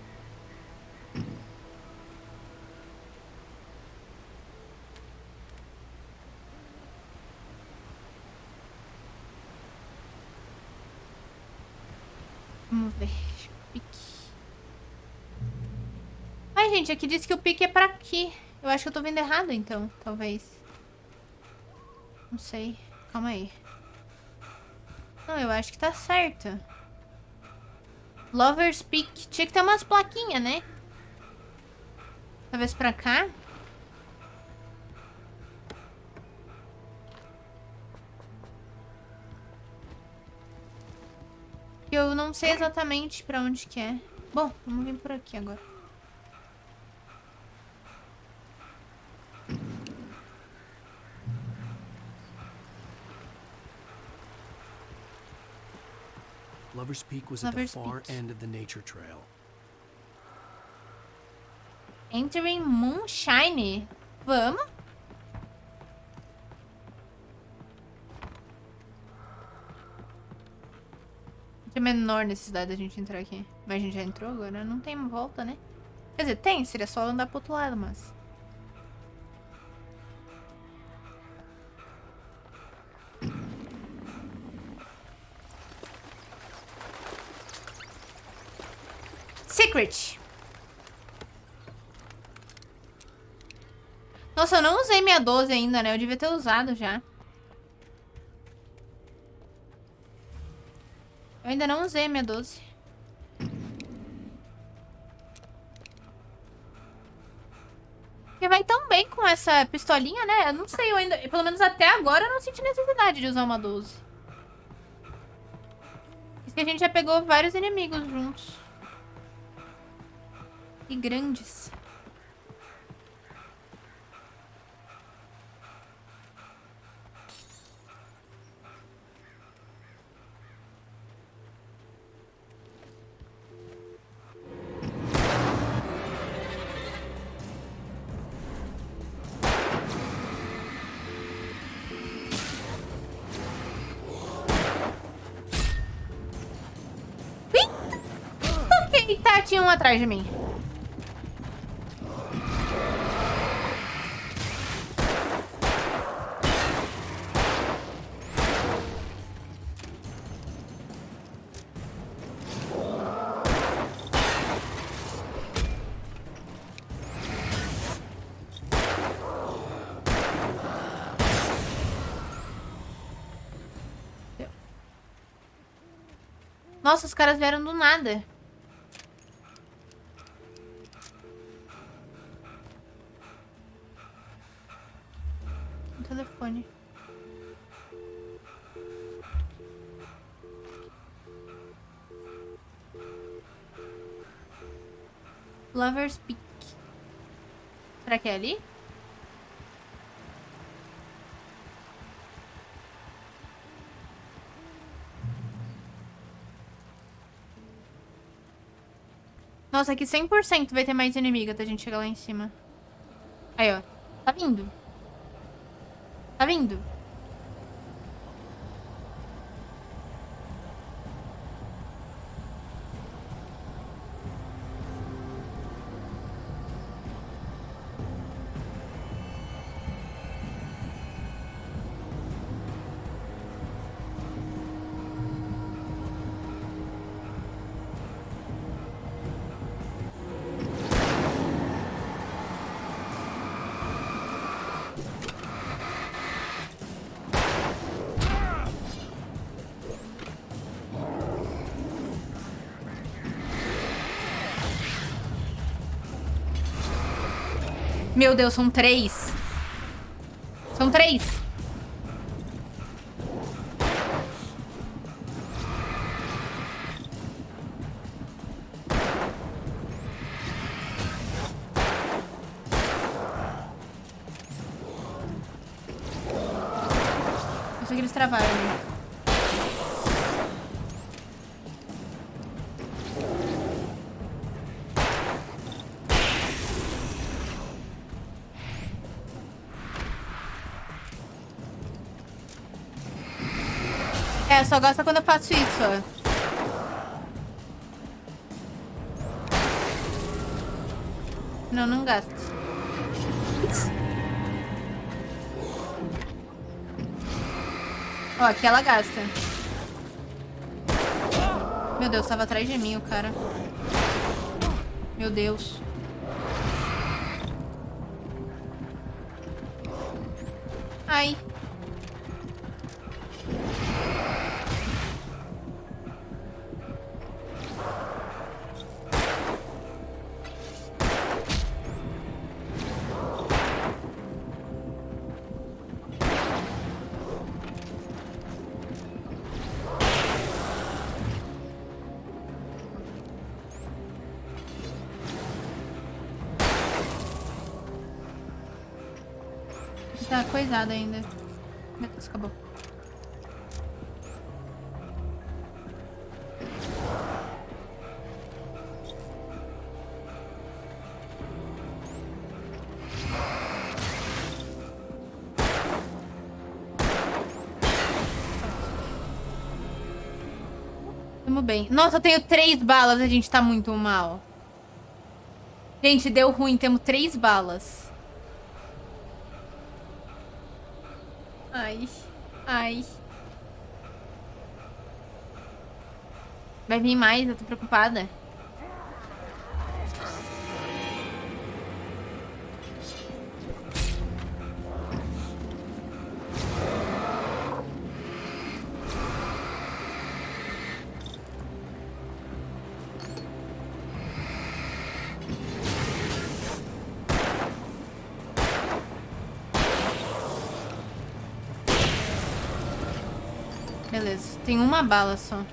Vamos ver. Pique. Ai, gente, aqui diz que o pique é pra aqui. Eu acho que eu tô vendo errado, então. Talvez. Não sei. Calma aí. Não, eu acho que tá certo. Lover's Peak. Tinha que ter umas plaquinhas, né? Talvez pra cá. Eu não sei exatamente pra onde que é. Bom, vamos vir por aqui agora. Lover's Peak was at the far end of the nature trail. Entering Moonshine. Vamos? Não tem a menor necessidade da gente entrar aqui. Mas a gente já entrou agora? Não tem volta, né? Quer dizer, tem. Seria só andar pro outro lado, mas... Secret. Nossa, eu não usei minha 12 ainda, né? Eu devia ter usado já. Eu ainda não usei minha 12. Porque vai tão bem com essa pistolinha, né? Eu não sei, eu ainda... Pelo menos até agora eu não senti necessidade de usar uma 12. Isso que a gente já pegou vários inimigos juntos. E grandes. Eita, tinha um atrás de mim. Nossa, os caras vieram do nada. O telefone. Lover's Peak. Será que é ali? Nossa, aqui 100% vai ter mais inimiga até a gente chegar lá em cima. Aí, ó. Tá vindo. Tá vindo. Meu Deus, são 3. São 3. Eu sei que eles travaram ali. É, só gosta quando eu faço isso, ó. Não, não gasta. Ó, aqui ela gasta. Meu Deus, tava atrás de mim o cara. Meu Deus. Ai. Tá coisado ainda. Meu Deus, acabou. Tamo bem. Nossa, eu tenho 3 balas. A gente tá muito mal. Gente, deu ruim. Temos 3 balas. Ai, ai. Vai vir mais, eu tô preocupada. Beleza, tem uma bala só.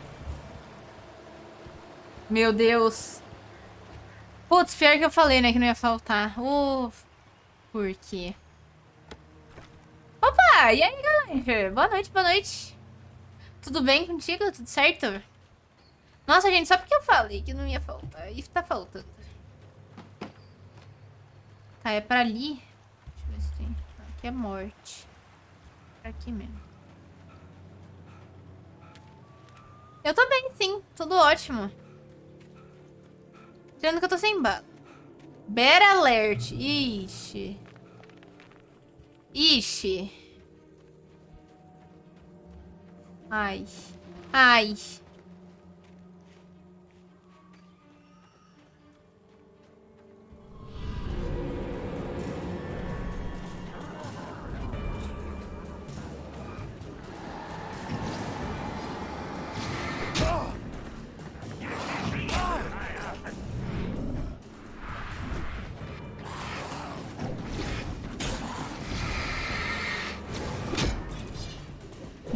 Meu Deus. Putz, pior que eu falei, né, que não ia faltar. Por quê? Opa, e aí, galera? Boa noite, boa noite. Tudo bem contigo? Tudo certo? Nossa, gente, só porque eu falei que não ia faltar. E tá faltando. Tá, é pra ali. Deixa eu ver se tem. Aqui é morte. Pra aqui mesmo. Eu tô bem, sim. Tudo ótimo. Tirando que eu tô sem bala. Bear alert. Ixi. Ixi. Ai. Ai.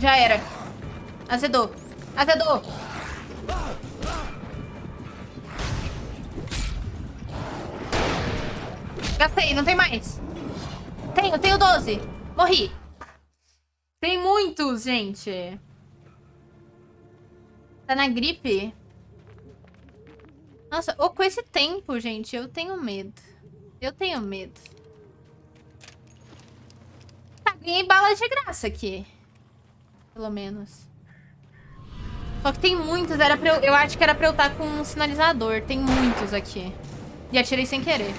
Já era. Azedou. Azedou. Gastei, não tem mais. Tenho 12. Morri. Tem muitos, gente. Tá na gripe? Nossa, ou com esse tempo, gente, eu tenho medo. Eu tenho medo. Tá, ganhei bala de graça aqui. Pelo menos. Só que tem muitos, era pra eu acho que era pra eu estar com um sinalizador. Tem muitos aqui. E atirei sem querer.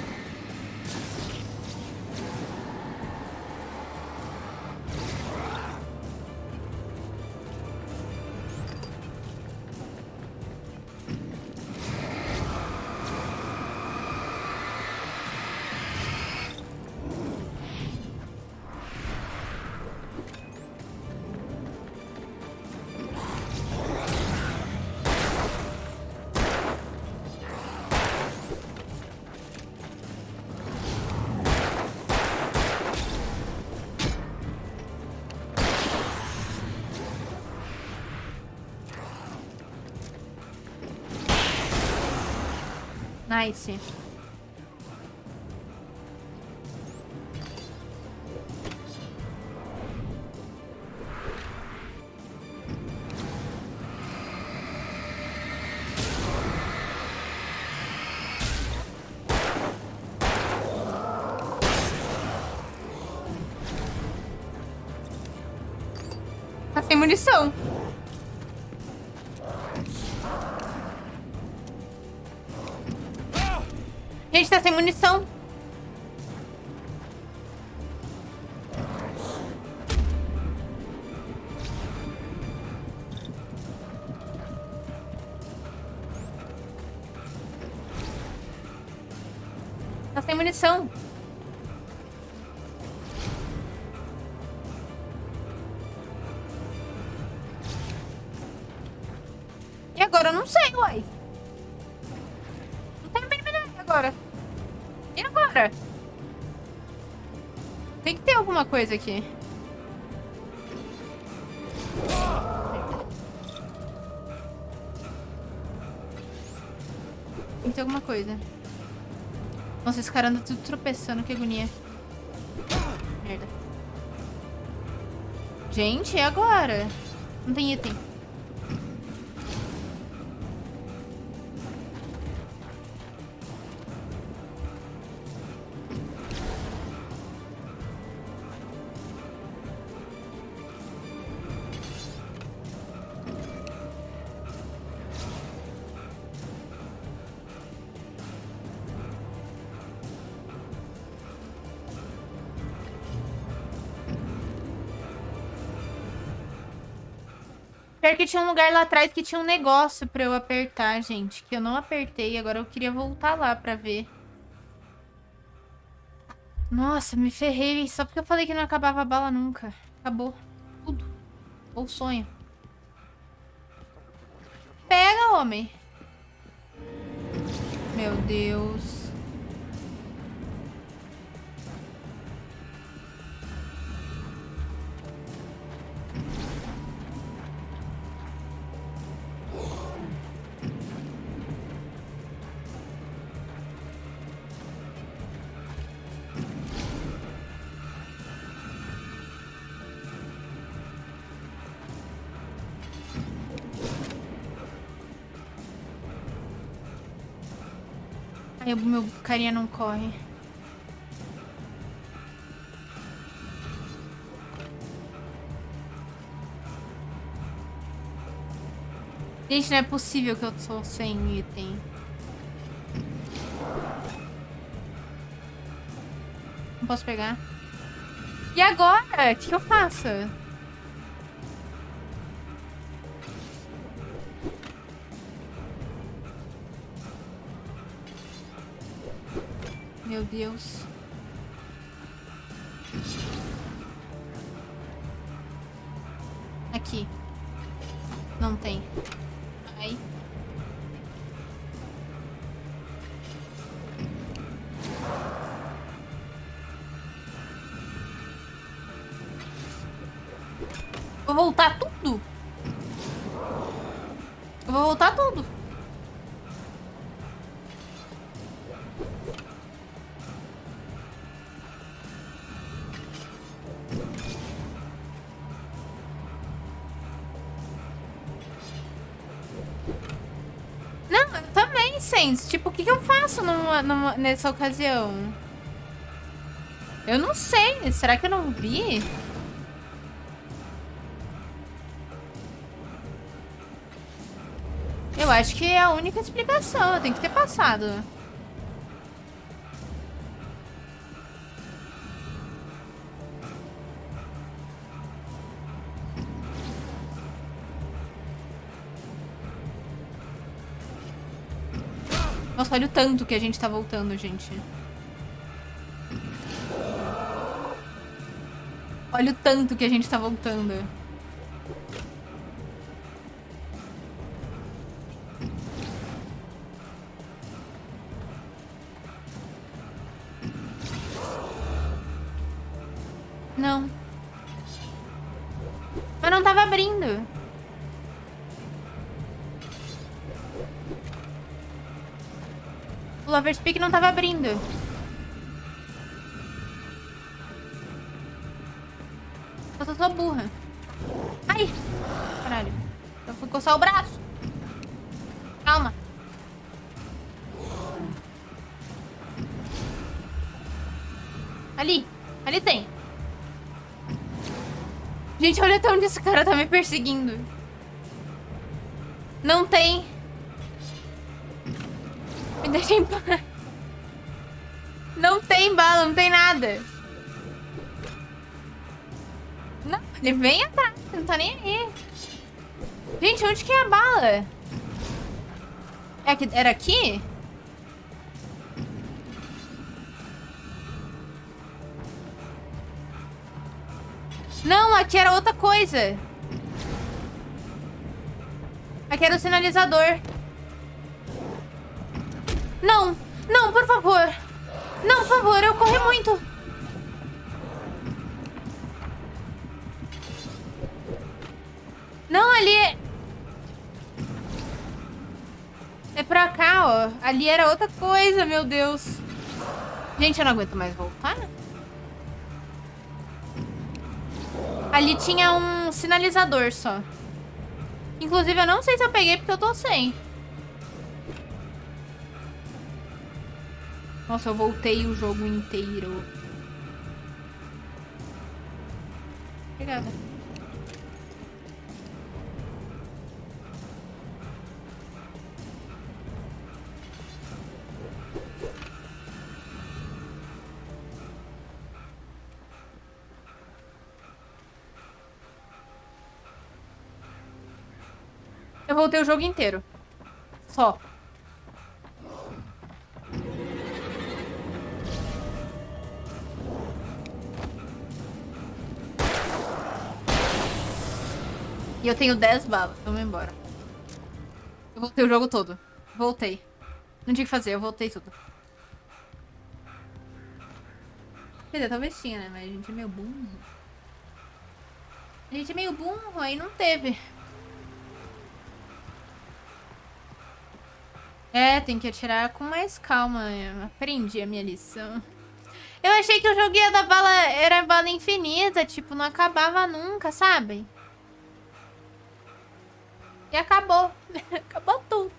Nice. Tá sem munição. Gente, tá sem munição. Tá sem munição. E agora eu não sei, uai. Não tem bem agora. E agora? Tem que ter alguma coisa aqui. Tem que ter alguma coisa. Nossa, esse cara anda tudo tropeçando, que agonia. Merda. Gente, e agora? Não tem item. Pior que tinha um lugar lá atrás que tinha um negócio pra eu apertar, gente. Que eu não apertei. Agora eu queria voltar lá pra ver. Nossa, me ferrei. Só porque eu falei que não acabava a bala nunca. Acabou. Tudo. Ou sonho. Pega, homem. Meu Deus. Ai, o meu carinha não corre. Gente, não é possível que eu tô sem item. Não posso pegar. E agora? O que eu faço? Meu Deus. Aqui. Não tem. Aí. vou voltar tudo? Eu vou voltar tudo. Não, eu também, Sens. Tipo, o que eu faço nessa ocasião? Eu não sei. Será que eu não vi? Eu acho que é a única explicação. Eu tenho que ter passado. Nossa, olha o tanto que a gente tá voltando, gente. Olha o tanto que a gente tá voltando. Não. Mas não tava abrindo. O Lover's Peak não tava abrindo. Eu sou burra. Ai! Caralho. Eu fui coçar o braço. Calma. Ali. Ali tem. Gente, olha até onde esse cara tá me perseguindo. Não tem. Me deixa em paz. Não tem bala, não tem nada. Não, ele vem atrás, não tá nem aí. Gente, onde que é a bala? É aqui, era aqui? Não, aqui era outra coisa. Aqui era o sinalizador. Não, não, por favor. Não, por favor, eu corri muito. Não, ali é... É pra cá, ó. Ali era outra coisa, meu Deus. Gente, eu não aguento mais voltar. Ali tinha um sinalizador só. Inclusive, eu não sei se eu peguei porque eu tô sem. Nossa, eu voltei o jogo inteiro. Obrigada. Eu voltei o jogo inteiro. Só. E eu tenho 10 balas. Vamos embora. Eu voltei o jogo todo. Voltei. Não tinha o que fazer, eu voltei tudo. Quer dizer, talvez tinha, né? Mas a gente é meio burro. A gente é meio burro, aí não teve. É, tem que atirar com mais calma. Eu aprendi a minha lição. Eu achei que o jogo ia dar bala... Era bala infinita, tipo, não acabava nunca, sabe? E acabou. Acabou tudo.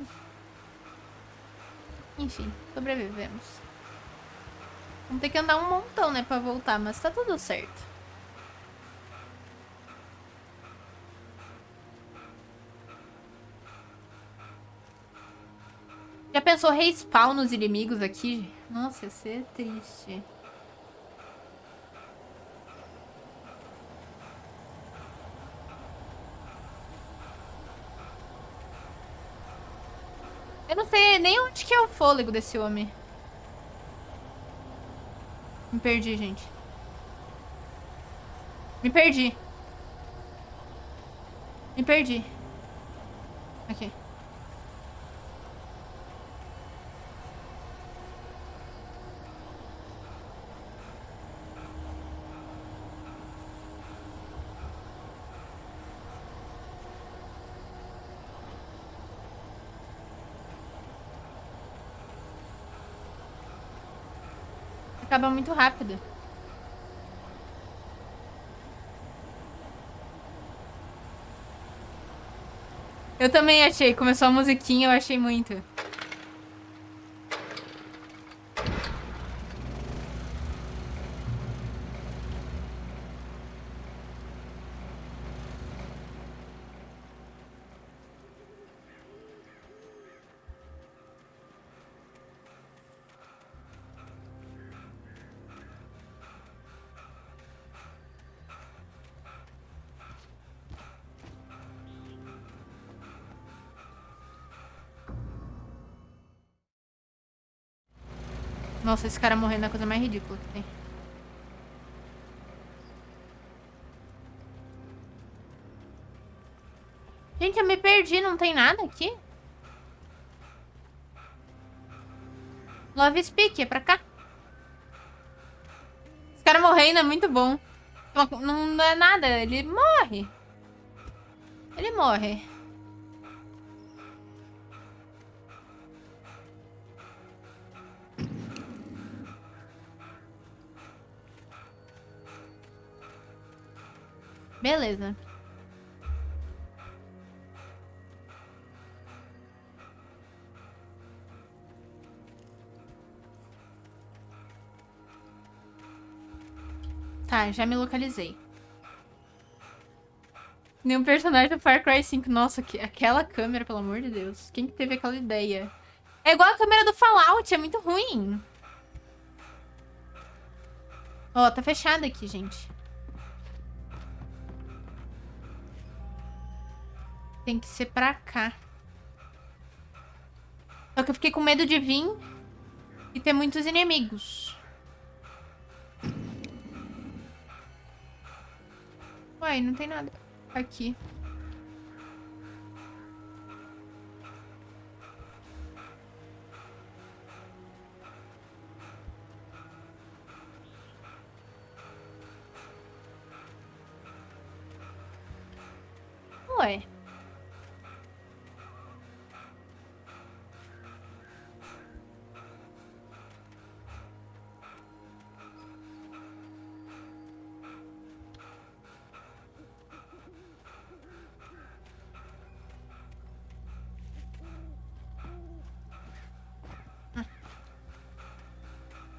Enfim, sobrevivemos. Vamos ter que andar um montão, né, pra voltar, mas tá tudo certo. Já pensou respawn nos inimigos aqui? Nossa, ia ser triste. Eu não sei nem onde que é o fôlego desse homem. Me perdi, gente. Me perdi. Me perdi. Aqui. Acaba muito rápido. Eu também achei. Começou a musiquinha, eu achei muito. Nossa, esse cara morrendo é a coisa mais ridícula que tem. Gente, eu me perdi, não tem nada aqui? Love Speak, é pra cá? Esse cara morrendo é muito bom. Não é nada, ele morre. Ele morre. Beleza. Tá, já me localizei. Nenhum personagem do Far Cry 5. Nossa, aquela câmera, pelo amor de Deus. Quem que teve aquela ideia? É igual a câmera do Fallout, é muito ruim. Ó, tá fechado aqui, gente. Tem que ser pra cá. Só que eu fiquei com medo de vir e ter muitos inimigos. Uai, não tem nada aqui. Ué.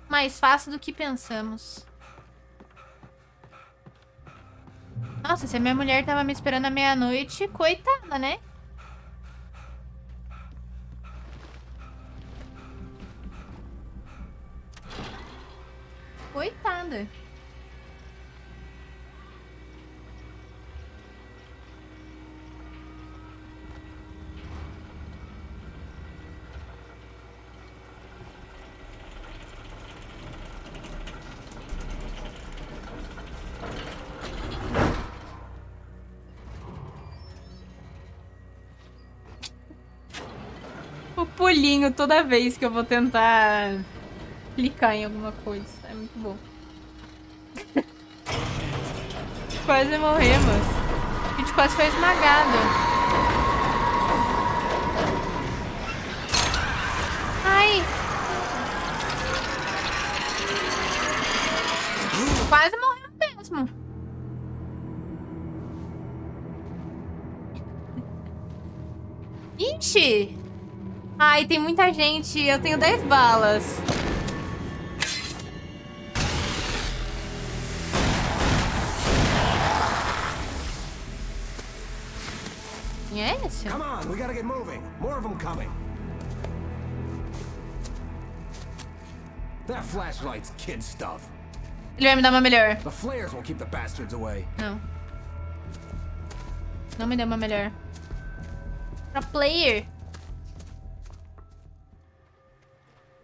Mais fácil do que pensamos. Nossa, se a minha mulher tava me esperando à meia-noite, coitada, né? Coitada. O pulinho toda vez que eu vou tentar clicar em alguma coisa. É muito bom. Quase morremos. A gente quase foi esmagado. Ai. Quase morreu mesmo. Ixi. Ai, tem muita gente. Eu tenho 10 balas. Quem é esse? Come on, we gotta get moving. More of them coming. That flashlight's kid stuff. Ele vai me dar uma melhor. The flares won't keep the bastards away. Não. Não me deu uma melhor. Pro player.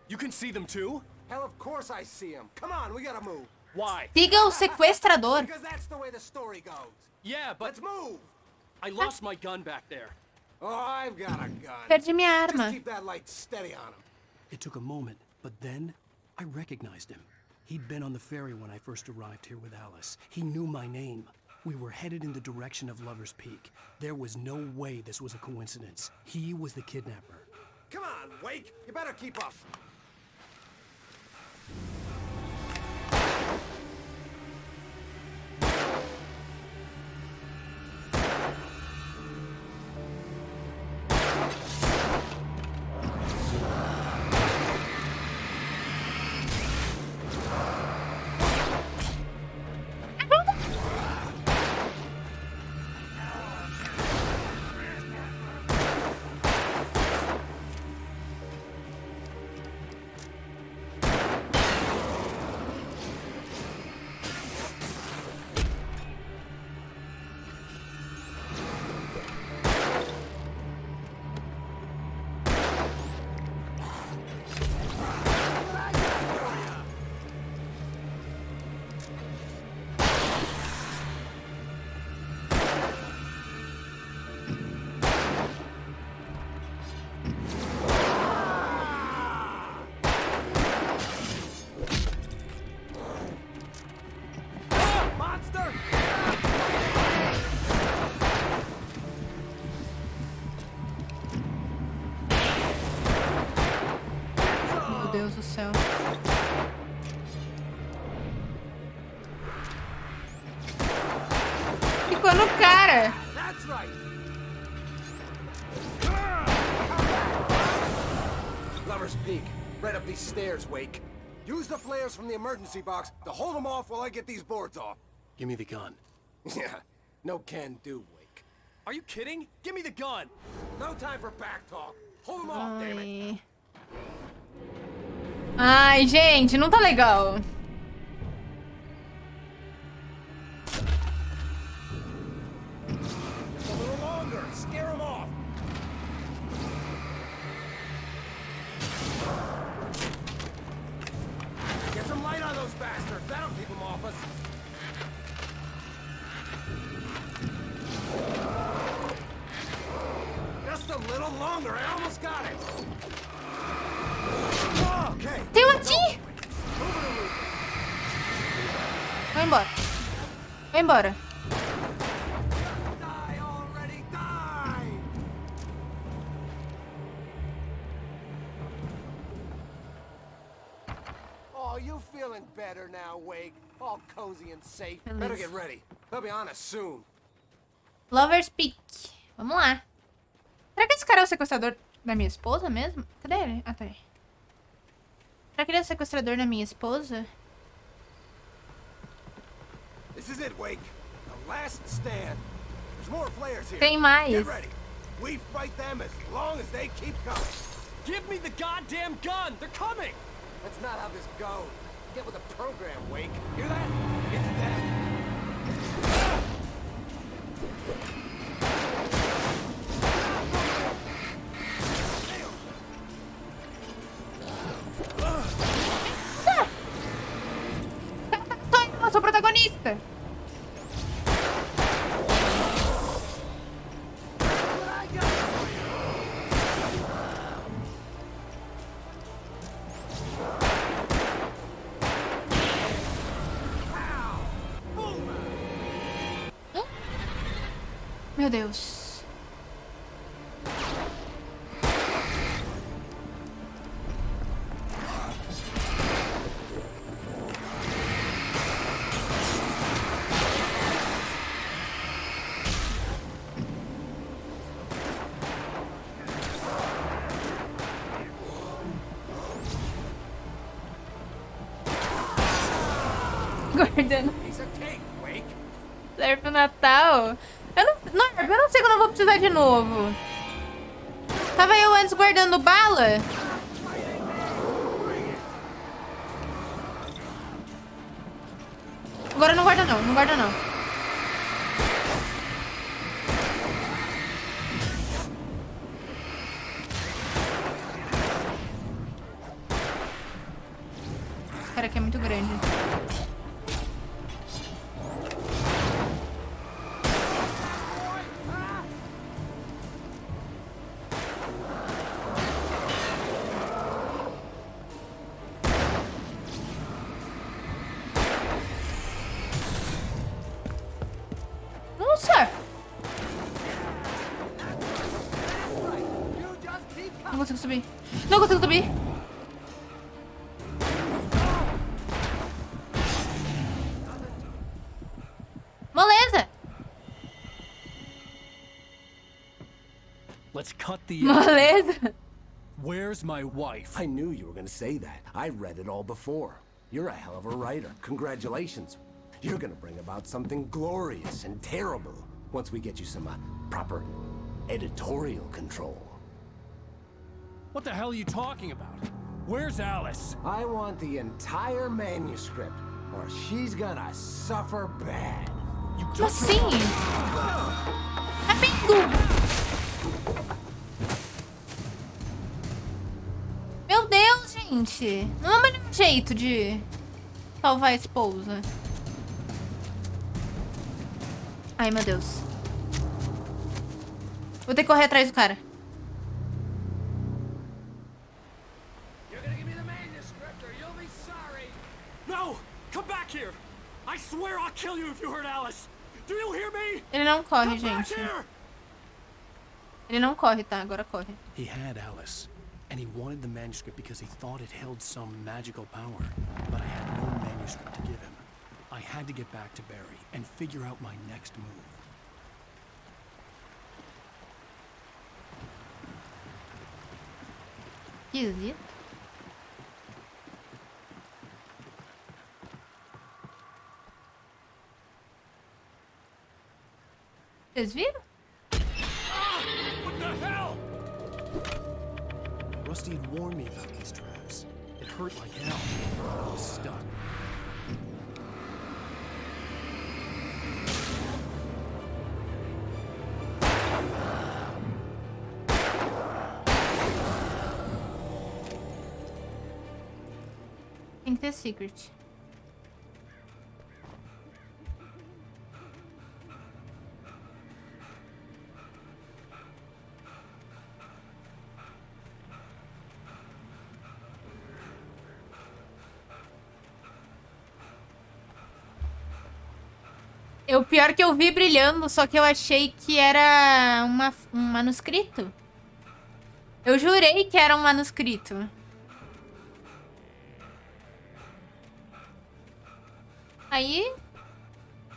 You can see them too? Hell, of course I see them. Come on, we gotta move. Why? Siga o sequestrador. Because that's the way the story goes. Yeah, but Let's move. I lost my gun back there. Oh, I've got a gun. Perdi minha arma. Just keep that light steady on him. It took a moment, but then I recognized him. He'd been on the ferry when I first arrived here with Alice. He knew my name. We were headed in the direction of Lover's Peak. There was no way this was a coincidence. He was the kidnapper. Come on, Wake. You better keep up. Deus do céu. Ficou no cara. That's right. Lover's Peak. Right up these stairs, Wake. Use the flares from the emergency box to hold them off while I get these boards off. Give me the gun. Yeah, no can do, Wake. Are you kidding? Give me the gun. No time for back talk. Hold them off, damn it. Ai, gente, não tá legal. Just a little longer. Scare them off. Get some light on those bastards. That'll keep them off us. Just a little longer. I almost got it. Okay. Tem um aqui. Vai embora. Vai embora. Die already, die! Oh, you feeling better now, Wake? All cozy and safe. Better get ready. They'll be on us soon. Lover's Peak. Vamos lá. Será que esse cara é o sequestrador da minha esposa mesmo? Cadê ele? Ah, tá aí. Será que ele é o sequestrador da minha esposa? This is it, Wake. The last stand. There's more flares here. Tem mais. Get ready. We fight them as long as they keep coming. Give me the goddamn gun. They're coming. That's not how this goes. Get with the program, Wake. Hear that? It's them. Eu sou o protagonista. Meu Deus. Guardando. Serve pro Natal. Eu não sei quando eu vou precisar de novo. Tava eu antes guardando bala. Agora não guarda não, não guarda não. Esse cara aqui é muito grande. Nossa! Não consigo subir. Não consigo subir. Moleza! Let's cut the... Moleza! Where's my wife? I knew you were gonna say that. I read it all before. You're a hell of a writer. Congratulations. You're gonna bring about something glorious and terrible once we get you some proper editorial control. What the hell are you talking about? Where's Alice? I want the entire manuscript, or she's gonna suffer bad. You Como assim? Amigo! Meu Deus, gente! Não é o melhor jeito de salvar a esposa. Ai, meu Deus. Vou ter que correr atrás do cara. No! Come back here! I swear I'll kill you if you hurt Alice! Do you hear me? Ele não corre, gente. Ele não corre, tá? Agora corre. He had Alice. And he wanted the manuscript because he thought it held some magical power. But I had no manuscript to give him. I had to get back to Barry and figure out my next move. Esquisito. Vocês viram? What the hell? Rusty had warned me about these traps. It hurt like hell. I was stuck. Tem que ter secret. O pior é que eu vi brilhando, só que eu achei que era um manuscrito. Eu jurei que era um manuscrito. Aí,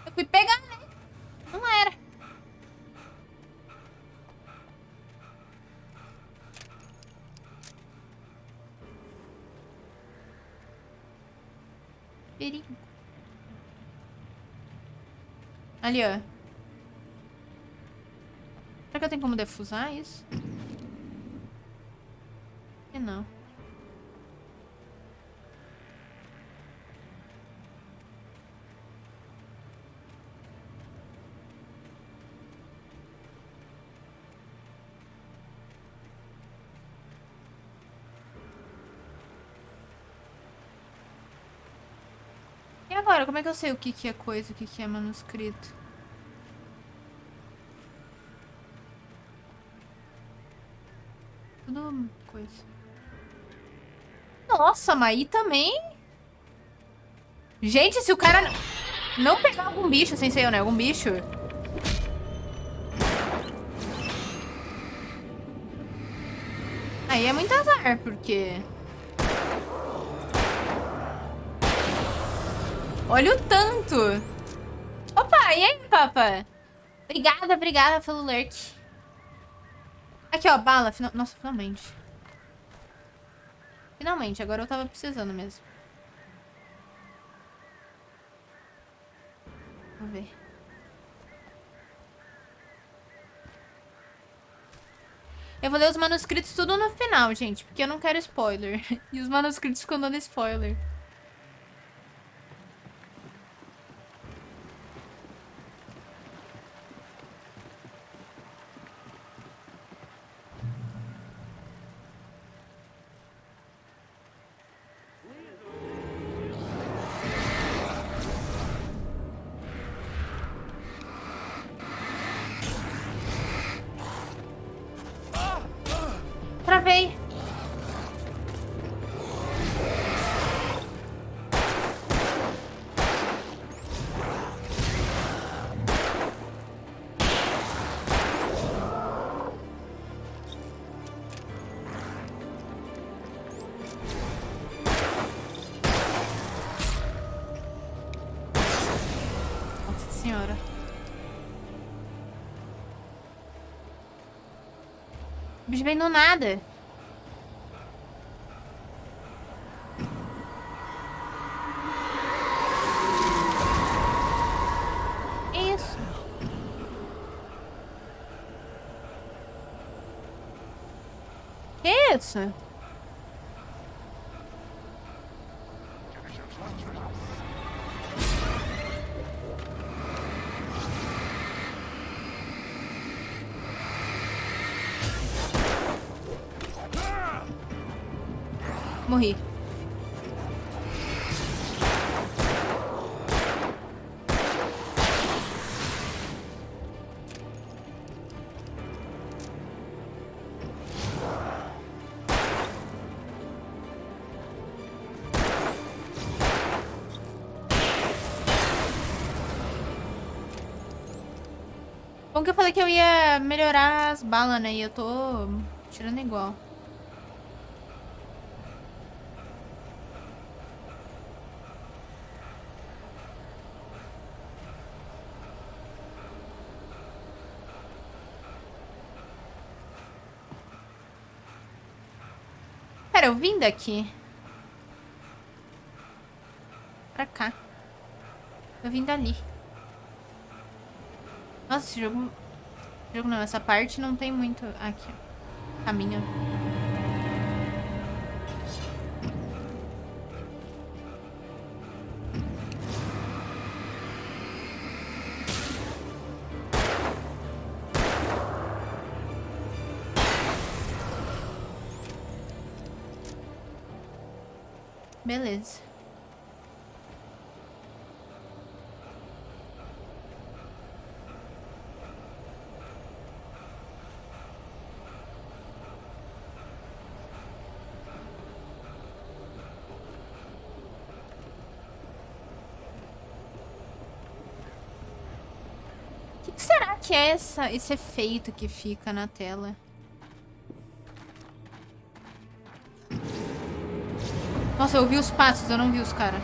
eu fui pegar, né? Não era. Perigo. Ali, ó. Será que eu tenho como defusar isso? E não. E agora, como é que eu sei o que que é coisa, o que que é manuscrito? Tudo coisa. Nossa, mas aí também... Gente, se o cara não pegar algum bicho, sem ser eu, né? Algum bicho... Aí é muito azar, porque... Olha o tanto. Opa, e aí, papa? Obrigada, obrigada pelo lurk. Aqui, ó, bala. Nossa, finalmente. Finalmente, agora eu tava precisando mesmo. Vamos ver. Eu vou ler os manuscritos tudo no final, gente, porque eu não quero spoiler. E os manuscritos ficam dando spoiler. Travei. Nossa senhora. O bicho vem do nada. Que isso? Que isso? Morri. Bom que eu falei que eu ia melhorar as balas, né? E eu tô tirando igual. eu vim daqui. Pra cá. Eu vim dali. Nossa, esse jogo... não, essa parte não tem muito... Aqui, ó. Caminho. Beleza. O que será que é esse efeito que fica na tela? Nossa, eu vi os passos, eu não vi os caras.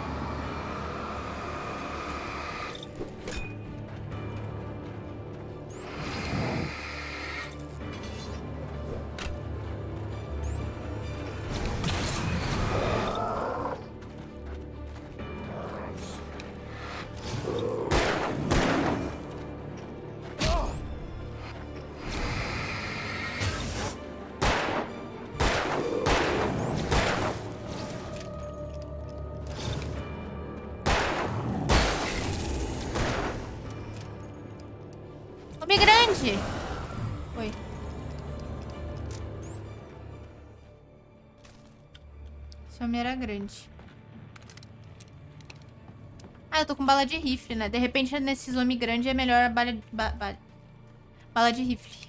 Homem grande! Oi. Esse homem era grande. Ah, eu tô com bala de rifle, né? De repente, nesses homens grandes é melhor a bala de rifle.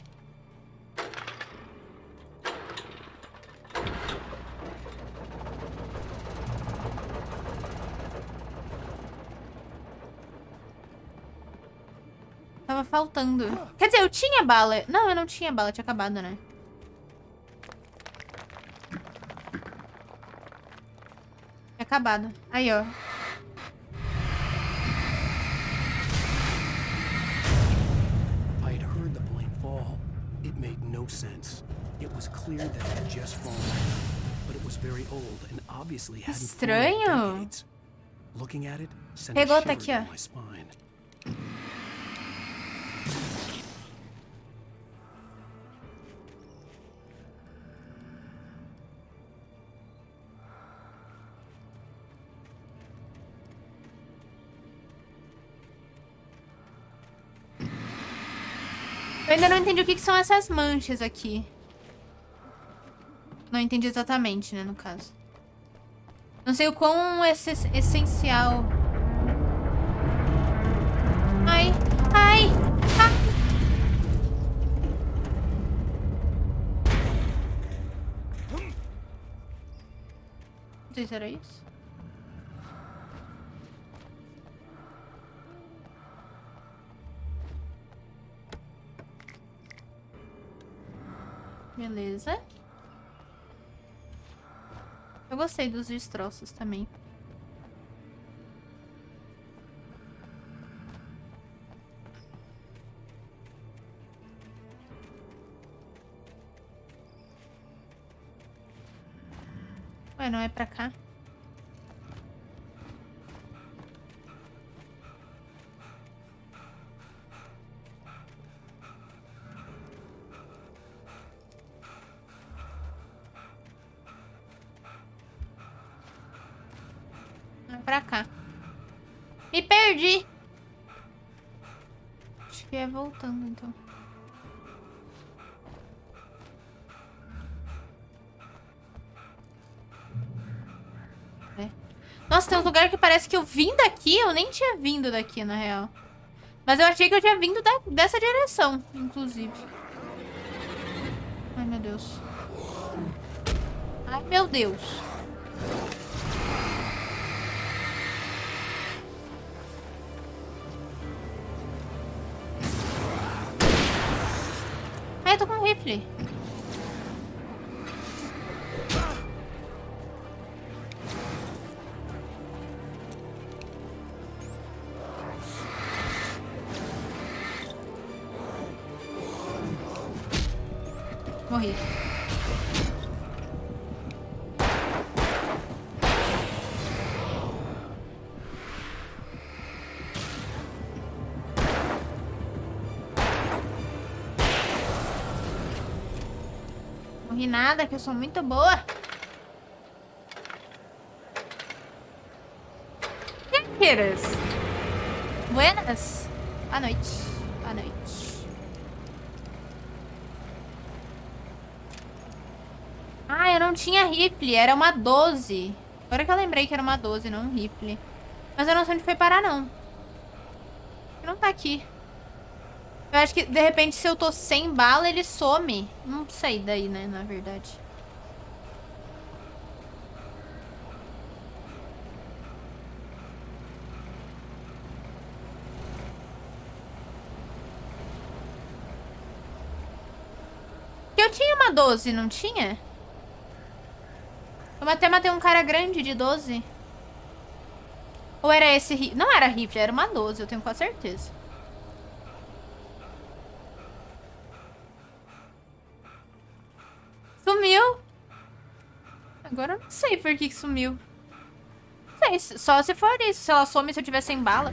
Tava faltando. Quer dizer, eu tinha bala. Não, eu não tinha bala. Tinha acabado, né? Tinha acabado. Aí, ó. I'd heard the plane fall. It made no sense. It was clear that it had just fallen, but it was very old and obviously hadn't flown in Estranho. decades. Looking at it sent a Pegou, shiver tá aqui, ó. down my spine. Eu ainda não entendi o que são essas manchas aqui. Não entendi exatamente, né, no caso. Não sei o quão essencial. Ai, ai, ai. Não sei se era isso. Beleza. Eu gostei dos destroços também. Ué, não é pra cá? Pra cá. Me perdi. Acho que é voltando, então. É. Nossa, tem um lugar que parece que eu vim daqui. Eu nem tinha vindo daqui, na real. Mas eu achei que eu tinha vindo dessa direção, inclusive. Ai, meu Deus. Ai, meu Deus. Ai, eu tô com um rifle. Morri. Morri nada, que eu sou muito boa. Guerreiras. Buenas. Boa noite. Boa noite. Ah, eu não tinha rifle. Era uma 12. Agora que eu lembrei que era uma 12, não um rifle. Mas eu não sei onde foi parar, não. Não tá aqui. Eu acho que, de repente, se eu tô sem bala, ele some. Não sei daí, né, na verdade. Eu tinha uma 12, não tinha? Eu até matei um cara grande de 12. Ou era esse rifle? Não era rifle, era uma 12, eu tenho quase certeza. Sumiu. Agora eu não sei por que sumiu. Não sei, só se for isso. Se ela some, se eu tiver sem bala.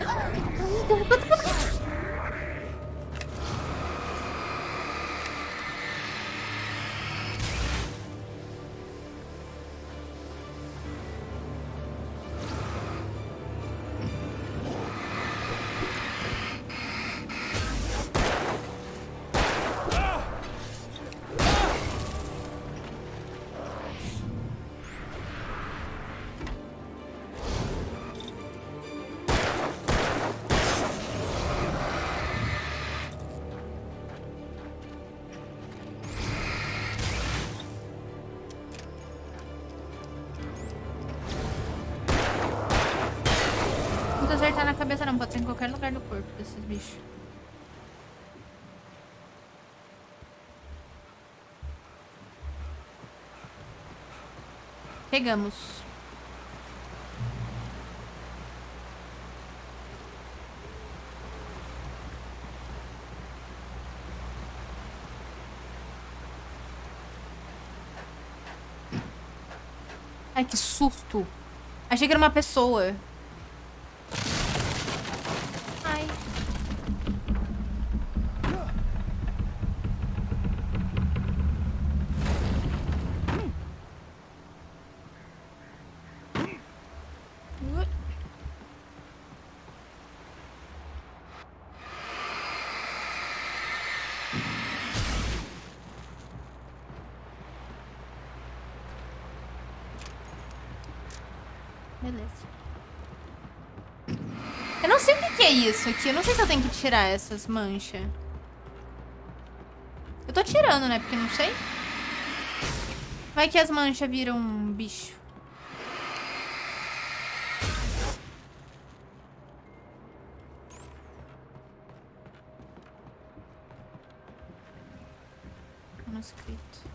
Acertar na cabeça não, pode ser em qualquer lugar do corpo desses bichos. Pegamos. Ai, que susto. Achei que era uma pessoa. Ai. Beleza. Eu não sei o que é isso aqui. Eu não sei se eu tenho que tirar essas manchas. Eu tô tirando, né? Porque eu não sei. Vai que as manchas viram um bicho. Manuscrito.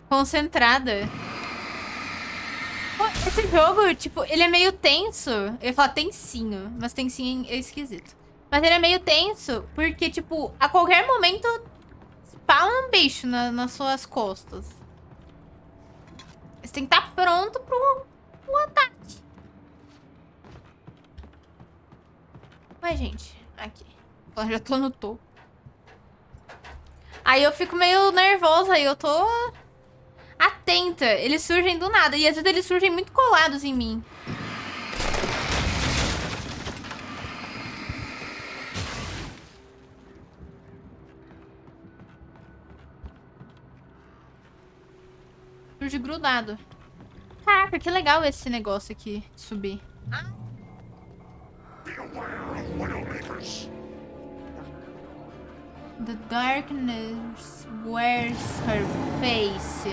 Concentrada. Pô, esse jogo, tipo, ele é meio tenso. Eu ia falar tensinho, mas tensinho é esquisito. Mas ele é meio tenso porque, tipo, a qualquer momento spawna um bicho nas suas costas. Você tem que estar pronto pro ataque. Ué, gente, aqui. Eu já tô no topo. Aí eu fico meio nervosa, aí eu tô atenta. Eles surgem do nada. E às vezes eles surgem muito colados em mim. Surge grudado. Caraca, que legal esse negócio aqui de subir. The darkness wears her face.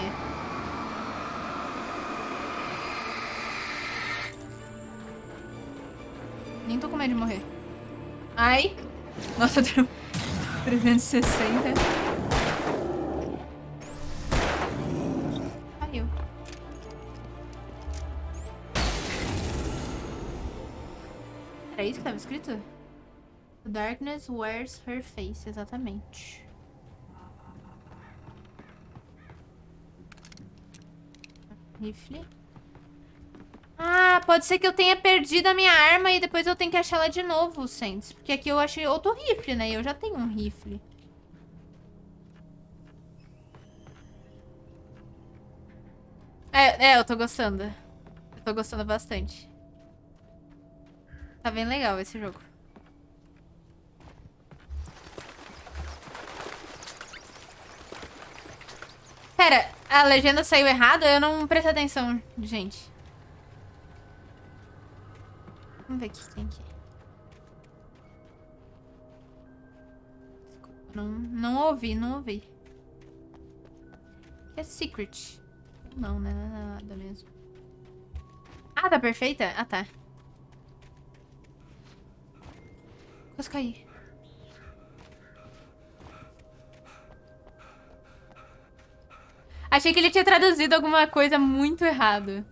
Nem tô com medo de morrer. Ai. Nossa, deu 360. Caiu. Era isso que tava escrito? The darkness wears her face, exatamente. Rifle. Ah, pode ser que eu tenha perdido a minha arma e depois eu tenho que achar ela de novo, Saints. Porque aqui eu achei outro rifle, né? E eu já tenho um rifle. Eu tô gostando. Eu tô gostando bastante. Tá bem legal esse jogo. Pera, a legenda saiu errada? Eu não prestei atenção, gente. Vamos ver aqui quem que é. Não ouvi, não ouvi. Que é secret? Não, né? Não é nada mesmo. Ah, tá perfeita? Ah, tá. Quase caí. Achei que ele tinha traduzido alguma coisa muito errado.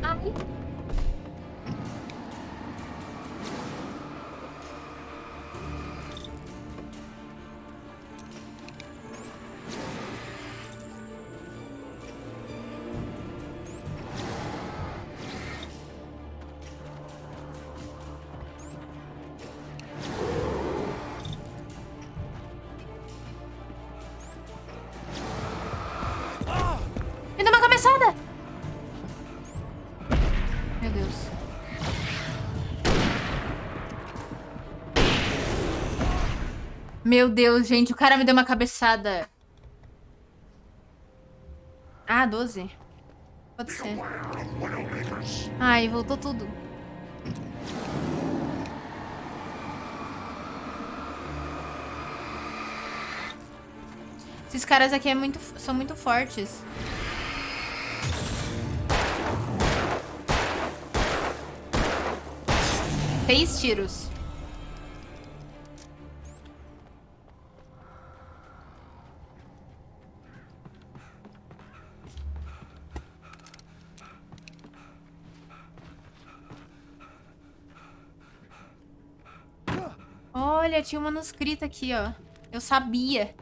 Ai. Me dá uma cabeçada! Meu Deus. Meu Deus, gente. O cara me deu uma cabeçada. Ah, 12. Pode ser. Ai, voltou tudo. Esses caras aqui são muito fortes. 6 tiros. Olha, tinha um manuscrito aqui, ó. Eu sabia.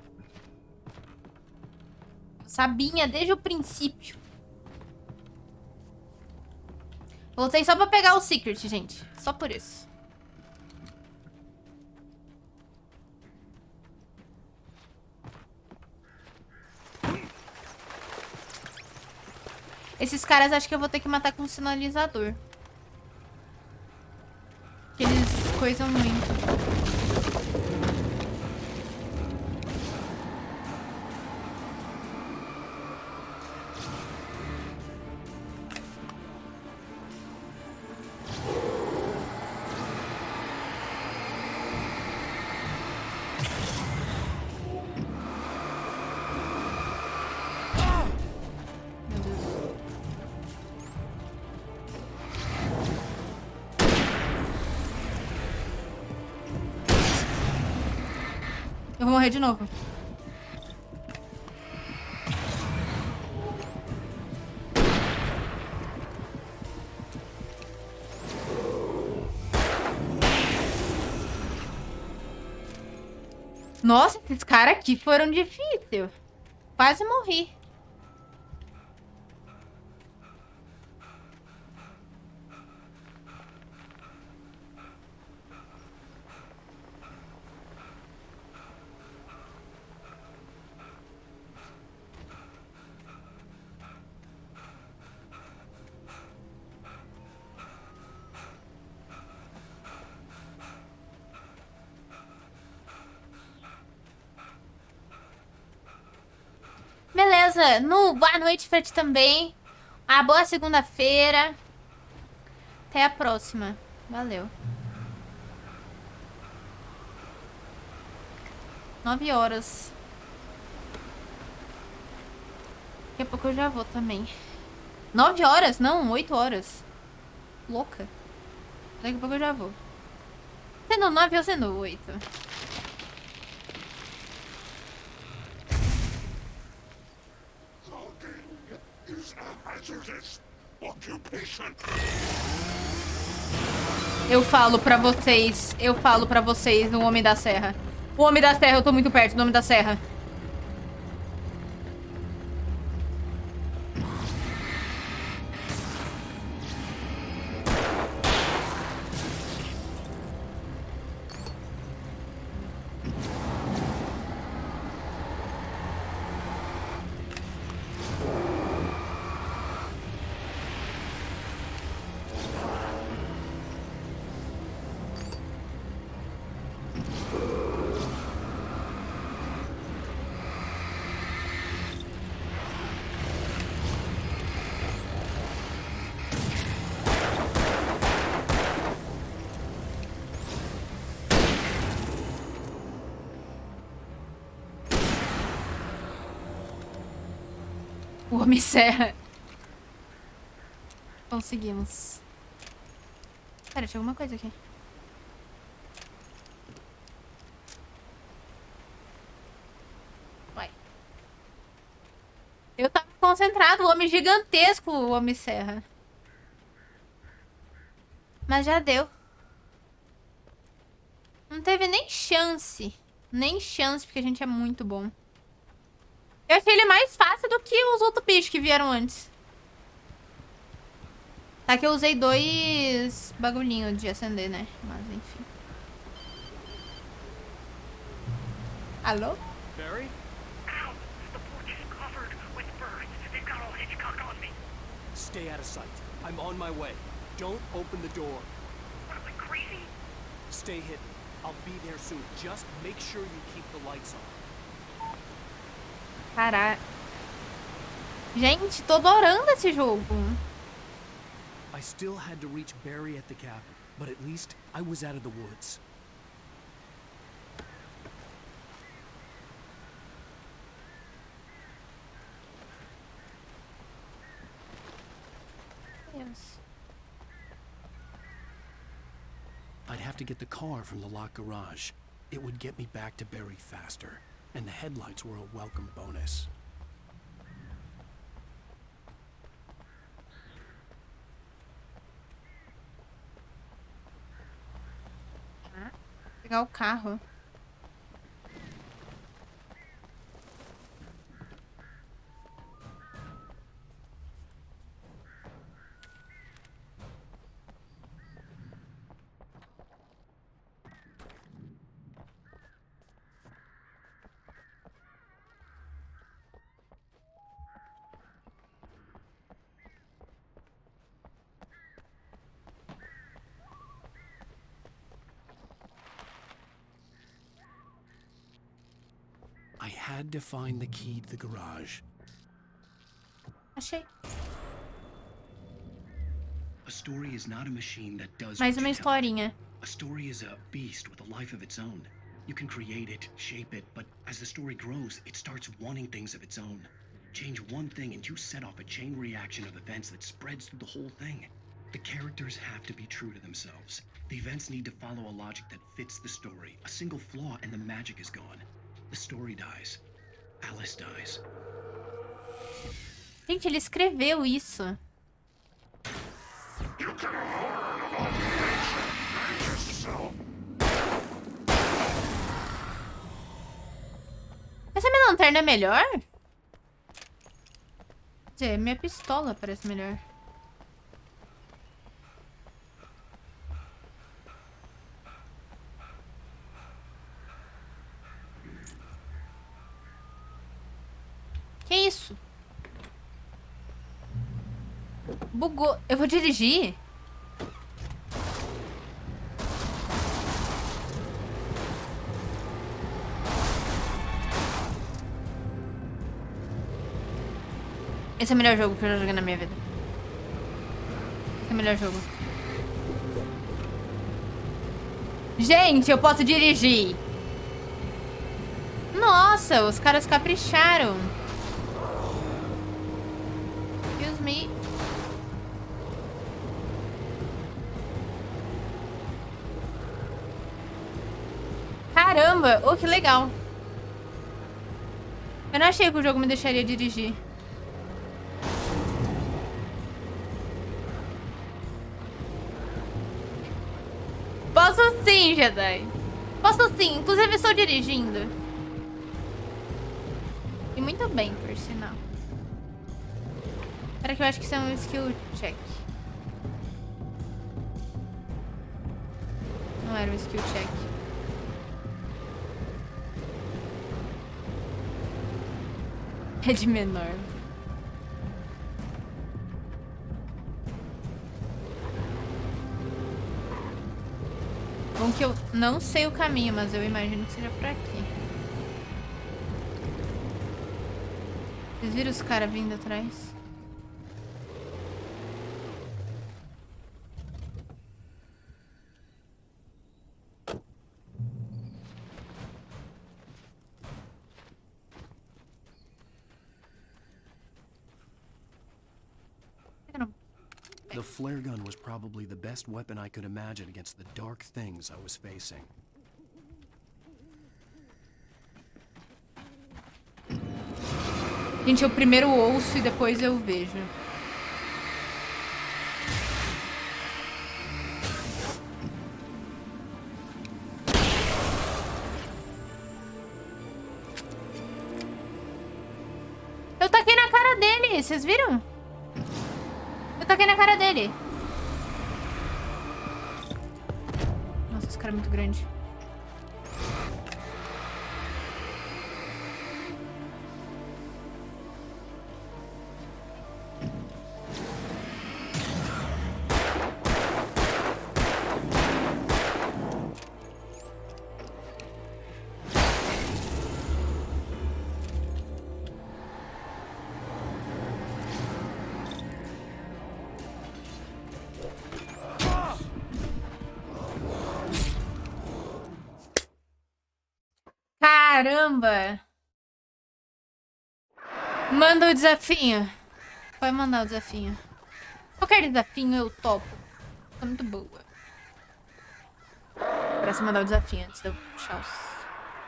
Eu sabia desde o princípio. Voltei só pra pegar o secret, gente. Só por isso. Esses caras acho que eu vou ter que matar com um sinalizador. Que eles coisam muito. Eu vou morrer de novo. Nossa, esses caras aqui foram difíceis. Quase morri. Beleza, boa noite pra ti também. Uma boa segunda-feira. Até a próxima. Valeu. 9 horas. Daqui a pouco eu já vou também. 9 horas? Não, 8 horas. Louca. Daqui a pouco eu já vou. Sendo 9 ou sendo 8? Eu falo pra vocês, o Homem da Serra. O Homem da Serra, eu tô muito perto do Homem da Serra. O Homem Serra. Conseguimos. Pera, tinha alguma coisa aqui. Uai. Eu tava concentrado, o homem gigantesco, o Homem Serra. Mas já deu. Não teve nem chance. Nem chance, porque a gente é muito bom. Eu achei ele mais fácil do que os outros bichos que vieram antes. Tá que eu usei 2 bagulhinhos de acender, né? Mas enfim. Alô? Barry? Ow! The porch is covered with birds. They've got all Hitchcock on me. Stay out of sight. I'm on my way. Don't open the door. What am I, crazy? Stay hidden. I'll be there soon. Just make sure you keep the lights on. Caraca. Gente, tô adorando esse jogo. I still had to reach Barry at the cabin, but at least I was out of the woods. Deus. I'd have to get the car from the locked garage. It would get me back to Barry faster. And the headlights were a welcome bonus. Ah, pegar o carro. I had to find the key to the garage. Achei. A story is not a machine that does Mais what uma you tell it. historinha. A story is a beast with a life of its own. You can create it, shape it, but as the story grows, it starts wanting things of its own. Change one thing and you set off a chain reaction of events that spreads through the whole thing. The characters have to be true to themselves. The events need to follow a logic that fits the story. A single flaw and the magic is gone. The story dies. Alice dies. Gente, ele escreveu isso. Essa minha lanterna é melhor? Quer dizer, minha pistola parece melhor. Que isso? Bugou. Eu vou dirigir? Esse é o melhor jogo que eu já joguei na minha vida. Esse é o melhor jogo. Gente, eu posso dirigir. Nossa, os caras capricharam. Excuse me. Caramba, oh, que legal. Eu não achei que o jogo me deixaria dirigir. sim, Jedi. Posso sim, inclusive estou dirigindo. E muito bem, por sinal. Espera que eu acho que isso é um skill check. Não era um skill check. É de menor. Bom que eu não sei o caminho, mas eu imagino que seja por aqui. Vocês viram os caras vindo atrás? The flare gun was probably the best weapon I could imagine against the dark things I was facing. Gente, eu primeiro ouço e depois eu vejo. Eu taquei na cara dele, vocês viram? Eu taquei na cara dele. Nossa, esse cara é muito grande. Caramba! Manda o desafio. Pode mandar o desafio. Qualquer desafio eu topo. Tô muito boa. Parece mandar o desafio antes de eu puxar os...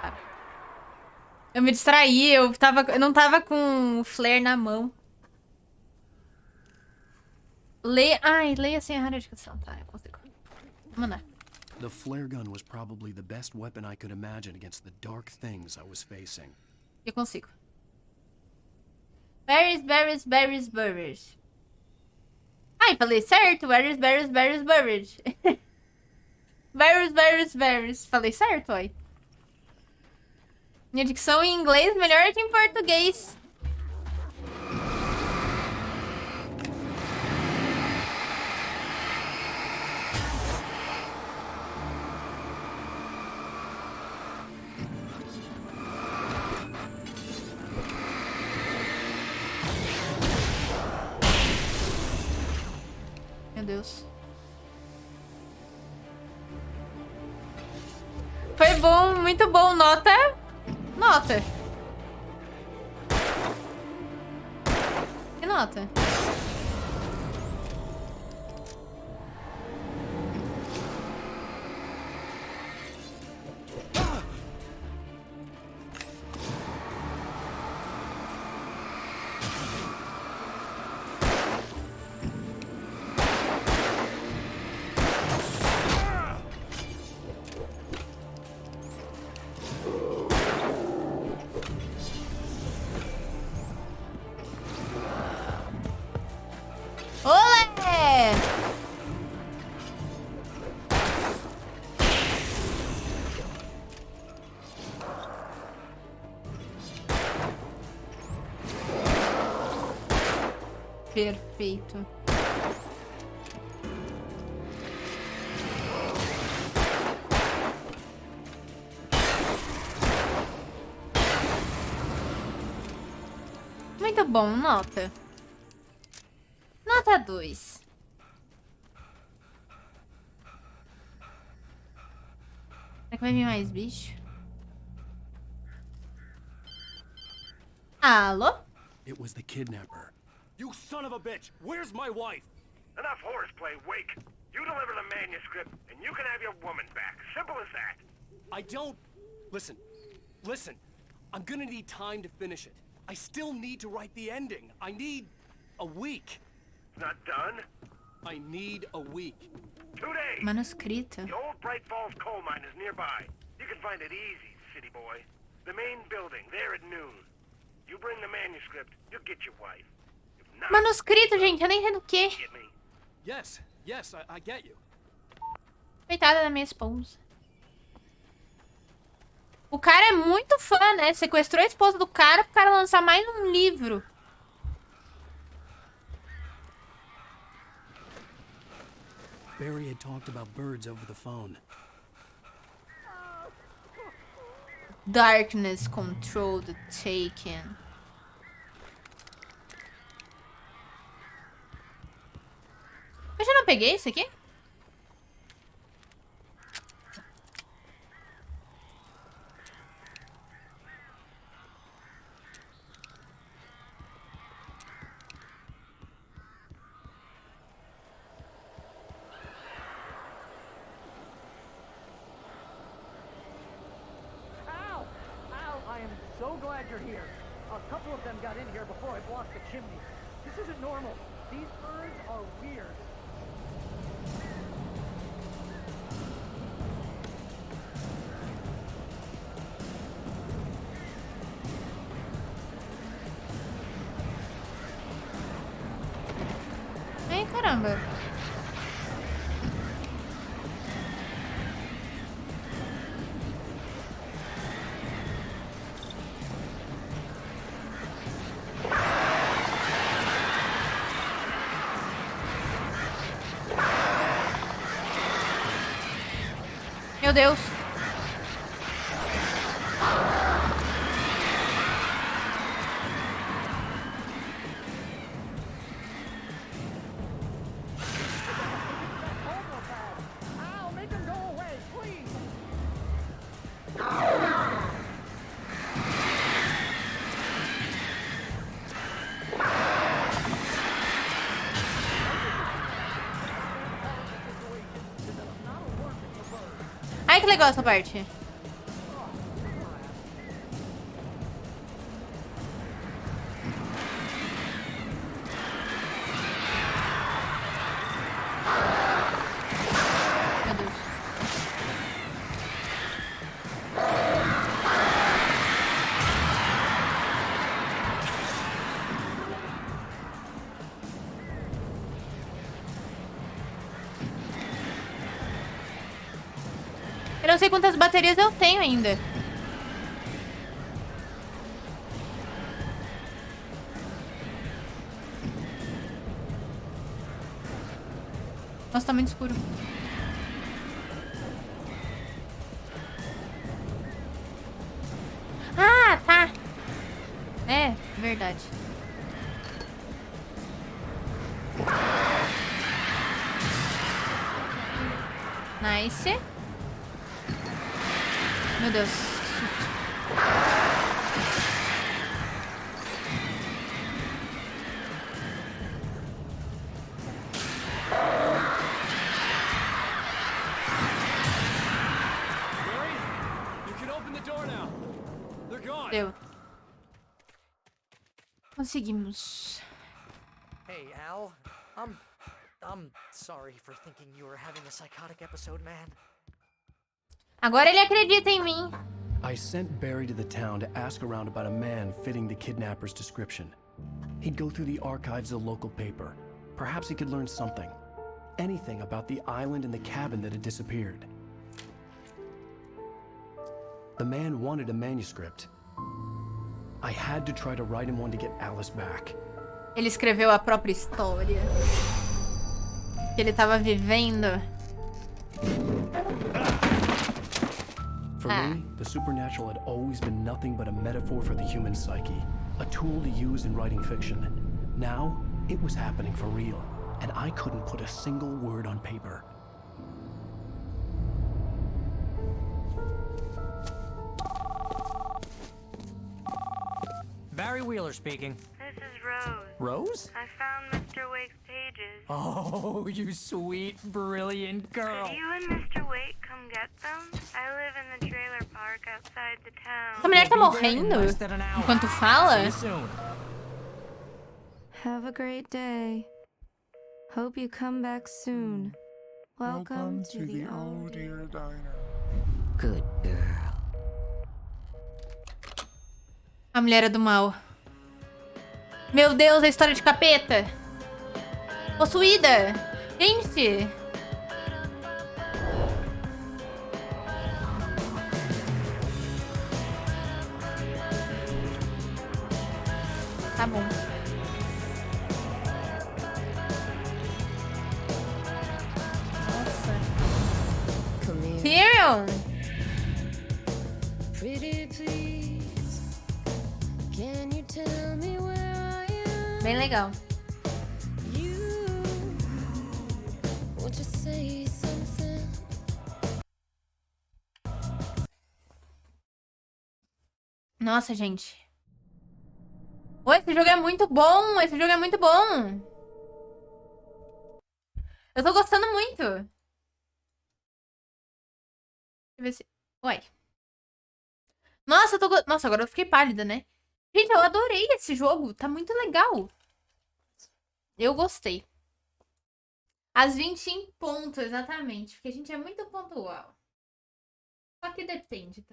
Cara. Eu me distraí, eu não tava com o flare na mão. Leia sem a radicação. Tá, eu consigo. Vou mandar. The flare gun was probably the best weapon I could imagine against the dark things I was facing. Eu consigo. Berries. Ai, falei certo. Berries. Berries. Falei certo, aí. Minha dicção em inglês melhor que em português. Meu Deus. Foi bom, muito bom. Nota. Que nota? Olé! Perfeito. Muito bom, nota. Nota 2. Será que vai vir mais bicho? Alô? It was the kidnapper. You son of a bitch! Where's my wife? Enough horseplay, Wake. You deliver the manuscript, and you can have your woman back. Simple as that. I don't... Listen. I'm gonna need time to finish it. I still need to write the ending. I need a week. Not done? I need a week. 2 days. Manuscrito. The old Bright Falls coal mine is nearby. You can find it easy, city boy. The main building, there at noon. You bring the manuscript, you'll get your wife. If not, Manuscrito, gente, eu nem entendo o quê. get me. Yes, I get you. Coitada da minha esposa. O cara é muito fã, né? Sequestrou a esposa do cara pro cara lançar mais um livro. Barry had talked about birds over the phone. Darkness control the taken. Eu já não peguei esse aqui? So glad you're here. A couple of them got in here before I blocked the chimney. This isn't normal. These birds are weird. Ai, caramba. Meu Deus. Ow, make them go away, please. Ai, que legal essa parte. Meu Deus. Eu não sei quantas baterias eu tenho ainda. Nossa, tá muito escuro. Ah, tá. É, verdade. Nice. Meu Deus. You can open the door now. They're gone. Deu. Conseguimos. Hey, Al. I'm sorry for thinking you were having a psychotic episode, man. Agora ele acredita em mim. I sent Barry to the town to ask around about a man fitting the kidnapper's description. He'd go through the archives of the local paper. Perhaps he could learn something. Anything about the island and the cabin that had disappeared. The man wanted a manuscript. I had to try to write him one to get Alice back. Ele escreveu a própria história que ele tava vivendo. For me, the supernatural had always been nothing but a metaphor for the human psyche, a tool to use in writing fiction. Now, it was happening for real, and I couldn't put a single word on paper. Barry Wheeler speaking. This is Rose. Rose? I found Mr. Wake's pages. Oh, you sweet, brilliant girl. Could you and Mr. Wake come get them? I live in the trailer park outside the town. Essa mulher tá morrendo enquanto fala? Have a great day. Hope you come back soon. Welcome to the Oh Dear Diner. Good girl. A mulher é do mal. Meu Deus, a história de capeta. Possuída. Gente. Tá bom. Nossa. Tyrion. Bem legal. Nossa, gente. Oi, esse jogo é muito bom. Esse jogo é muito bom. Eu tô gostando muito. Deixa eu ver se... Uai. Nossa, Nossa, agora eu fiquei pálida, né? Gente, eu adorei esse jogo. Tá muito legal. Eu gostei. Às 20 em ponto, exatamente. Porque a gente é muito pontual. Só que depende.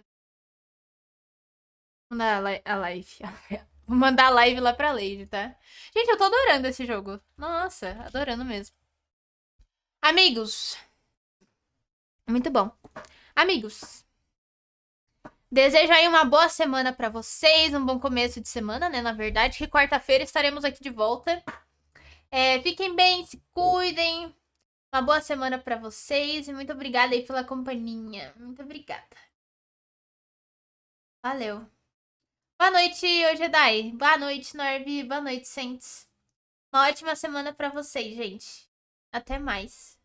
Vou mandar a live. Vou mandar a live lá pra Lady, tá? Gente, eu tô adorando esse jogo. Nossa, adorando mesmo. Amigos. Muito bom. Amigos. Desejo aí uma boa semana pra vocês. Um bom começo de semana, né? Na verdade, que quarta-feira estaremos aqui de volta. Fiquem bem, se cuidem. Uma boa semana pra vocês. E muito obrigada aí pela companhia. Muito obrigada. Valeu. Boa noite, Jedi. Boa noite, Norby. Boa noite, Saints. Uma ótima semana pra vocês, gente. Até mais.